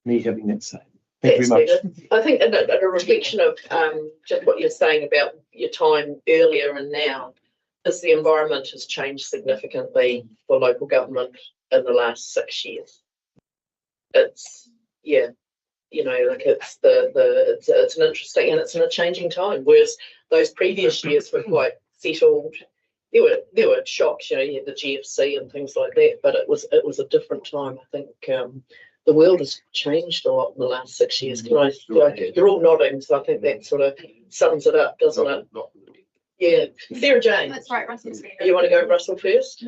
me having that say. Thank you very much. I think a reflection of just what you're saying about your time earlier and now is the environment has changed significantly for local government in the last 6 years. It's it's it's an interesting, and it's in a changing time. Whereas those previous years were quite settled. There were shocks, you had the GFC and things like that, but it was a different time. I think the world has changed a lot in the last 6 years. You're all nodding, so I think that sort of sums it up, doesn't it? Yeah. Sarah Jane. That's right, Russell. You want to go Russell first?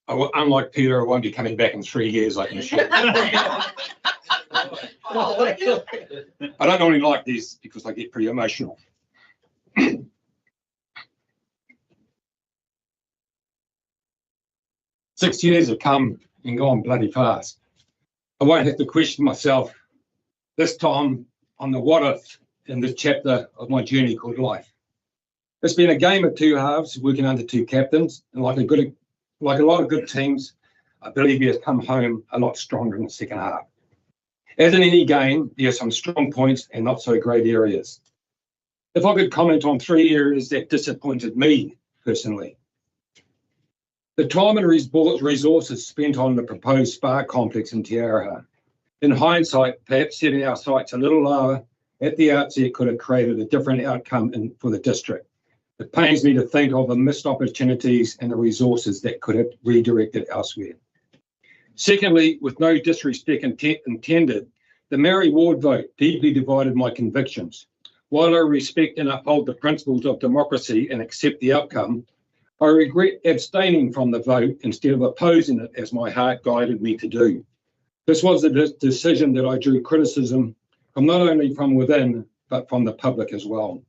Unlike Peter, I won't be coming back in 3 years, I can assure you. I don't normally like these because I get pretty emotional. 6 years have come and gone bloody fast. I won't have to question myself this time on the what if in this chapter of my journey called life. It's been a game of two halves, working under two captains, and like a lot of good teams, I believe we have come home a lot stronger in the second half. As in any game, there are some strong points and not so great areas. If I could comment on 3 areas that disappointed me personally. The time and resources spent on the proposed spa complex in Te Araha. In hindsight, perhaps setting our sights a little lower at the outset could have created a different outcome for the district. It pains me to think of the missed opportunities and the resources that could have redirected elsewhere. Secondly, with no disrespect intended, the Maori ward vote deeply divided my convictions. While I respect and uphold the principles of democracy and accept the outcome, I regret abstaining from the vote instead of opposing it as my heart guided me to do. This was a decision that I drew criticism from not only from within, but from the public as well.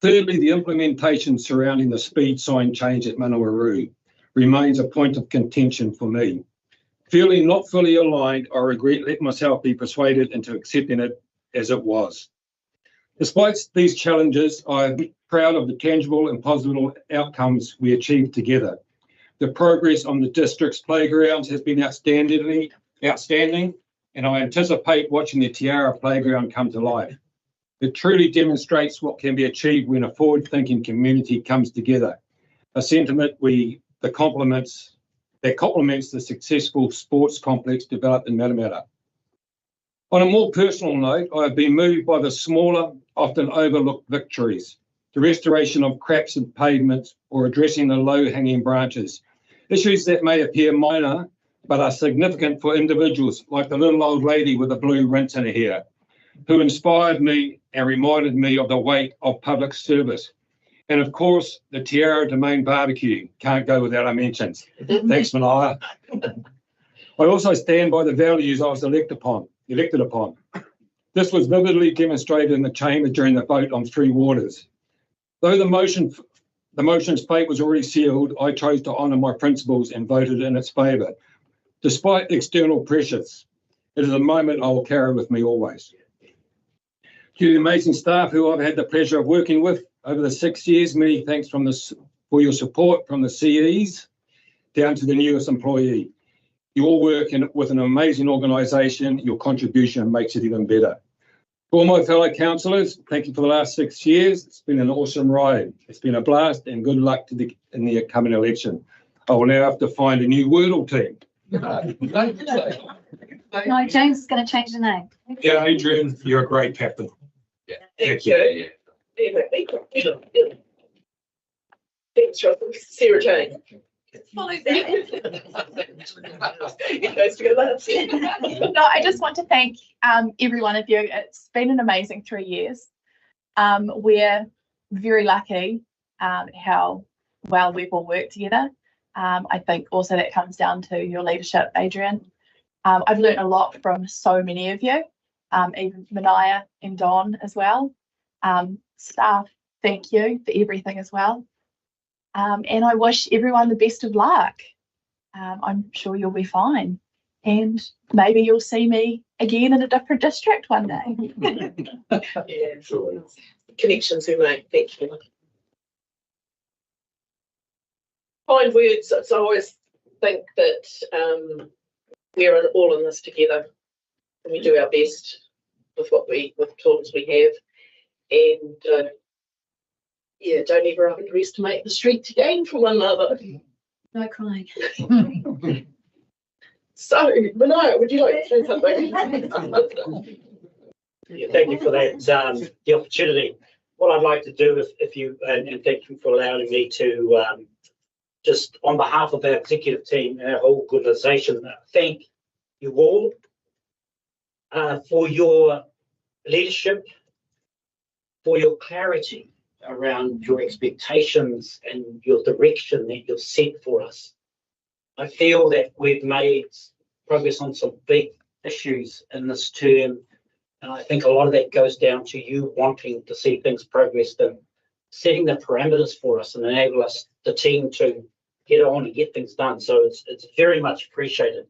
Thirdly, the implementation surrounding the speed sign change at Manawaruru remains a point of contention for me. Feeling not fully aligned, I regret letting myself be persuaded into accepting it as it was. Despite these challenges, I am proud of the tangible and positive outcomes we achieved together. The progress on the district's playgrounds has been outstanding, and I anticipate watching the Te Araha playground come to life. It truly demonstrates what can be achieved when a forward-thinking community comes together, a sentiment that complements the successful sports complex developed in Matamata. On a more personal note, I have been moved by the smaller, often overlooked victories, the restoration of cracks in pavements or addressing the low-hanging branches, issues that may appear minor but are significant for individuals like the little old lady with the blue rinse in her hair, who inspired me and reminded me of the weight of public service. And of course, the Te Araha Domain barbecue can't go without a mention. Thanks, Manaia. I also stand by the values I was elected upon. This was vividly demonstrated in the chamber during the vote on 3 waters. Though the motion's fate was already sealed, I chose to honour my principles and voted in its favour. Despite external pressures, it is a moment I will carry with me always. To the amazing staff who I've had the pleasure of working with over the 6 years, many thanks for your support from the CEs down to the newest employee. You all work with an amazing organisation. Your contribution makes it even better. For all my fellow councillors, thank you for the last 6 years. It's been an awesome ride. It's been a blast, and good luck in the upcoming election. I will now have to find a new Wordle team. No, James is going to change the name. Yeah, Adrian, you're a great captain. Yeah. Thank you. Thanks, Russell. Sarah Jane. Follow You guys do that. No, I just want to thank every one of you. It's been an amazing 3 years. We're very lucky how well we've all worked together. I think also that comes down to your leadership, Adrian. I've learned a lot from so many of you, even Manaia and Don as well. Staff, thank you for everything as well. And I wish everyone the best of luck. I'm sure you'll be fine. And maybe you'll see me again in a different district one day. Yeah, sure. Connections we make. Thank you. Kind words. So I always think that we're all in this together, and we do our best with with tools we have, and yeah, don't ever underestimate the strength to gain from one another. No crying. So, Manoa, would you like to say something? Yeah, thank you for that, the opportunity. What I'd like to do, if you, and thank you for allowing me to, just on behalf of our executive team and our whole organisation, thank you all for your leadership, for your clarity around your expectations and your direction that you've set for us. I feel that we've made progress on some big issues in this term, and I think a lot of that goes down to you wanting to see things progress and setting the parameters for us and enable us, the team, to get on and get things done. So it's very much appreciated.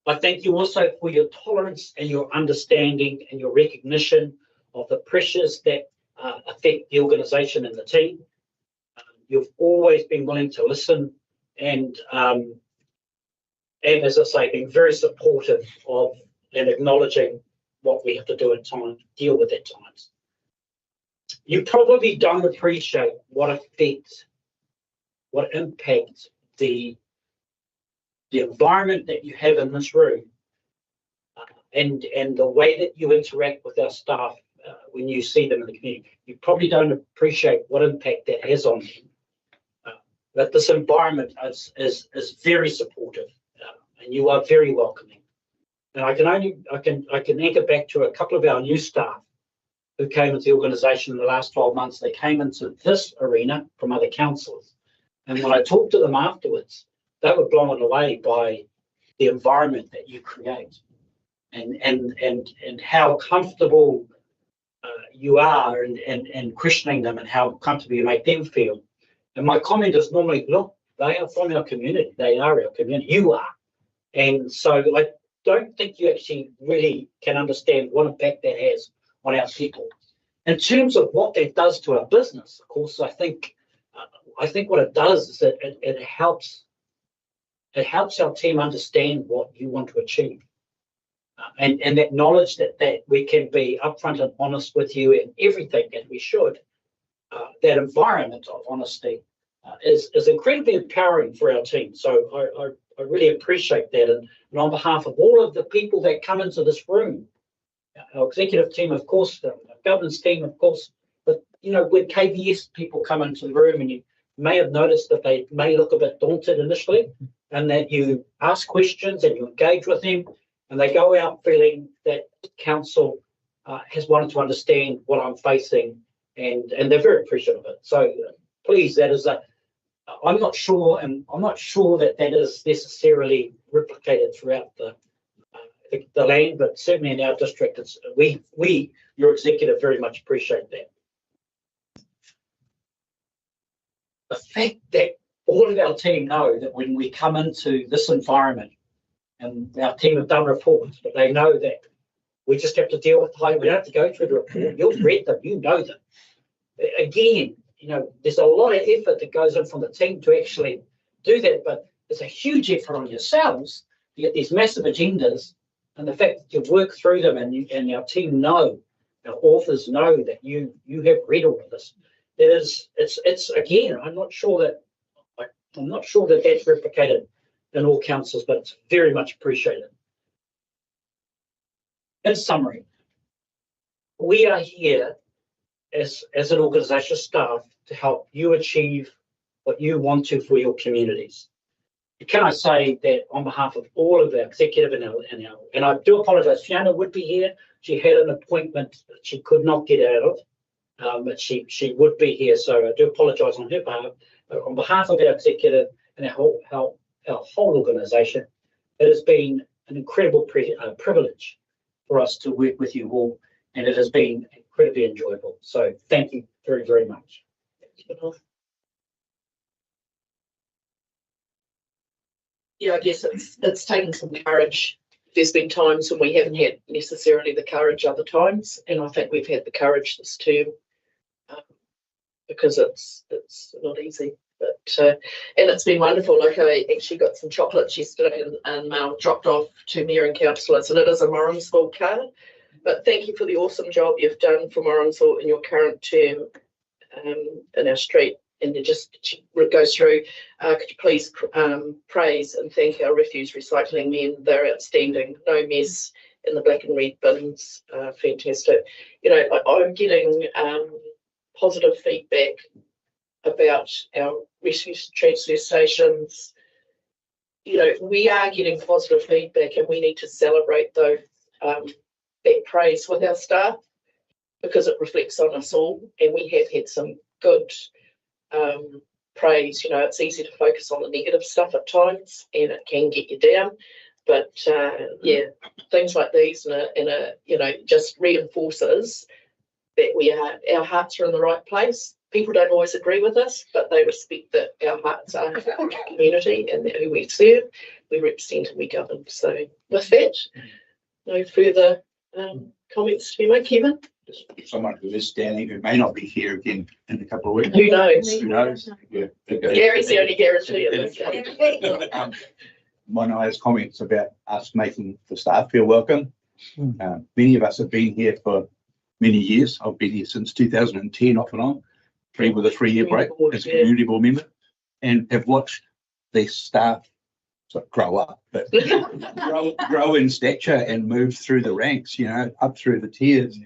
I thank you also for your tolerance and your understanding and your recognition of the pressures that affect the organisation and the team. You've always been willing to listen and as I say, been very supportive of and acknowledging what we have to do at times, deal with at times. You probably don't appreciate what effect, what impact the environment that you have in this room and the way that you interact with our staff when you see them in the community. You probably don't appreciate what impact that has on them. But this environment is very supportive, and you are very welcoming. And I can anchor back to a couple of our new staff who came into the organisation in the last 12 months. They came into this arena from other councils, and when I talked to them afterwards, they were blown away by the environment that you create, and how comfortable you are, and questioning them, and how comfortable you make them feel. And my comment is normally, look, they are from our community. They are our community. You are. And so I don't think you actually really can understand what impact that has on our people. In terms of what that does to our business, of course, I think what it does is that it helps our team understand what you want to achieve. And that knowledge that we can be upfront and honest with you in everything, as we should, that environment of honesty is incredibly empowering for our team. So I really appreciate that. And on behalf of all of the people that come into this room, our executive team, of course, our governance team, of course, but when KVS people come into the room, and you may have noticed that they may look a bit daunted initially, and that you ask questions and you engage with them, and they go out feeling that council has wanted to understand what I'm facing, and they're very appreciative of it. So please, that is I'm not sure that is necessarily replicated throughout the land, but certainly in our district, we your executive very much appreciate that. The fact that all of our team know that when we come into this environment, and our team have done reports, but they know that we just have to deal with we don't have to go through the report. You've read them, you know them. Again, there's a lot of effort that goes in from the team to actually do that, but there's a huge effort on yourselves to get these massive agendas, and the fact that you work through them, and our team know, our authors know that you have read all of this. It's again, I'm not sure that that's replicated in all councils, but it's very much appreciated. In summary, we are here as an organisation staff to help you achieve what you want to for your communities. Can I say that on behalf of all of our executive and I do apologise, Fiona would be here. She had an appointment that she could not get out of, but she would be here. So I do apologise on her behalf. But on behalf of our executive and our whole organisation, it has been an incredible privilege for us to work with you all, and it has been incredibly enjoyable. So thank you very, very much. Yeah, I guess it's taken some courage. There's been times when we haven't had necessarily the courage other times, and I think we've had the courage this term because it's not easy. But and it's been wonderful. Like I actually got some chocolates yesterday and dropped off to mayor and councillors, and it is a Morrinsville card. But thank you for the awesome job you've done for Morrinsville in your current term in our street. And it just goes through. Could you please praise and thank our refuse recycling men? They're outstanding. No mess in the black and red bins. Fantastic. You know, I'm getting positive feedback about our refuse transfer stations. You know, we are getting positive feedback, and we need to celebrate those that praise with our staff because it reflects on us all. And we have had some good praise. You know, it's easy to focus on the negative stuff at times, and it can get you down. But yeah, things like these and a you know, just reinforces that our hearts are in the right place. People don't always agree with us, but they respect that our hearts are our community and who we serve, we represent and we govern. So with that, no further comments to be made, Kevin? Someone who is standing who may not be here again in a couple of weeks. Who knows? Who knows? Yeah. Gary's the only guarantee of this. Manaya's comments about us making the staff feel welcome. Many of us have been here for many years. I've been here since 2010 off and on, with a 3-year break as a community board member, and have watched the staff sort of grow up, but grow in stature and move through the ranks, you know, up through the tiers.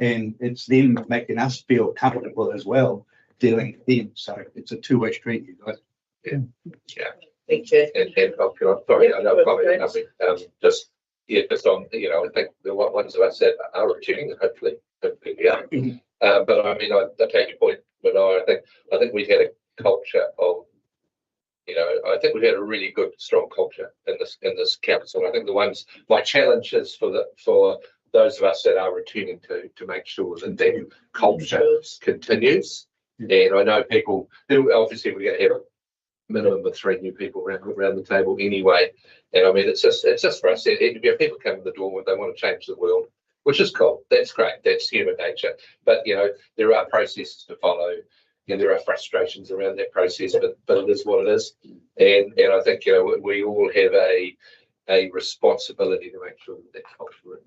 And it's them making us feel comfortable as well, dealing with them. So it's a two-way street, you guys. Yeah. Thank you. And sorry, I know probably nothing. Just on, you know, I think the ones of us that are returning, hopefully we are. But I mean, I take your point, but I think we've had a culture of, you know, I think we've had a really good, strong culture in this council. I think my challenge is for those of us that are returning to make sure that culture continues. And I know people, obviously we're going to have a minimum of 3 new people around the table anyway. And I mean, it's just for us. People come in the door when they want to change the world, which is cool. That's great. That's human nature. But, you know, there are processes to follow. And there are frustrations around that process, but it is what it is. And I think, you know, we all have a responsibility to make sure that culture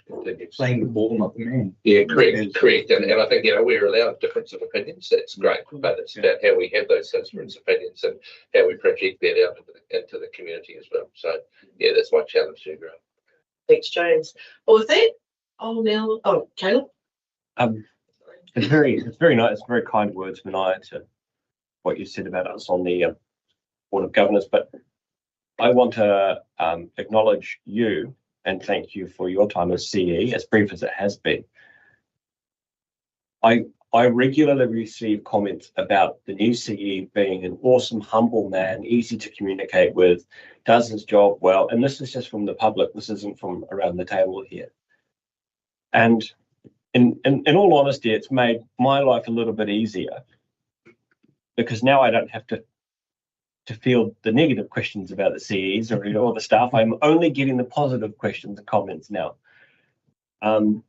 continues. Playing the ball, not the man. Yeah, correct. And I think, you know, we're allowed difference of opinions. That's great, but it's about how we have those different opinions and how we project that out into the community as well. So, yeah, that's my challenge to grow. Thanks, James. Well, with that, I'll now. Oh, Caleb. It's very nice. It's very kind words, Mania, to what you said about us on the Board of Governors. But I want to acknowledge you and thank you for your time as CE, as brief as it has been. I regularly receive comments about the new CE being an awesome, humble man, easy to communicate with, does his job well. And this is just from the public. This isn't from around the table here. And in all honesty, it's made my life a little bit easier because now I don't have to field the negative questions about the CEs or the staff. I'm only getting the positive questions and comments now. And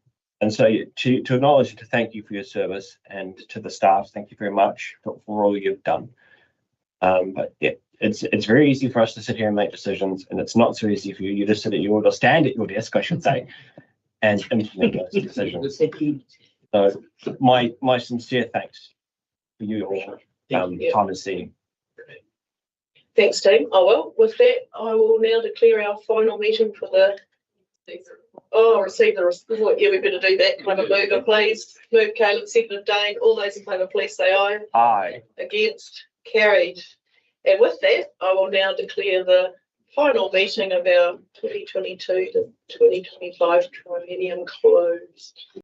so to acknowledge and to thank you for your service, and to the staff, thank you very much for all you've done. But yeah, it's very easy for us to sit here and make decisions, and it's not so easy for you. You just sit at your, or stand at your desk, I should say, and implement those decisions. So my sincere thanks for your time as CE. Thanks, team. Oh, well, with that, I will now declare our final meeting for the. Receive the report. Yeah, we better do that. Can I have a mover, please? Move, Caleb, second Dane. All those in favour, please say aye. Aye. Against? Carried. And with that, I will now declare the final meeting of our 2022 to 2025 triennium closed.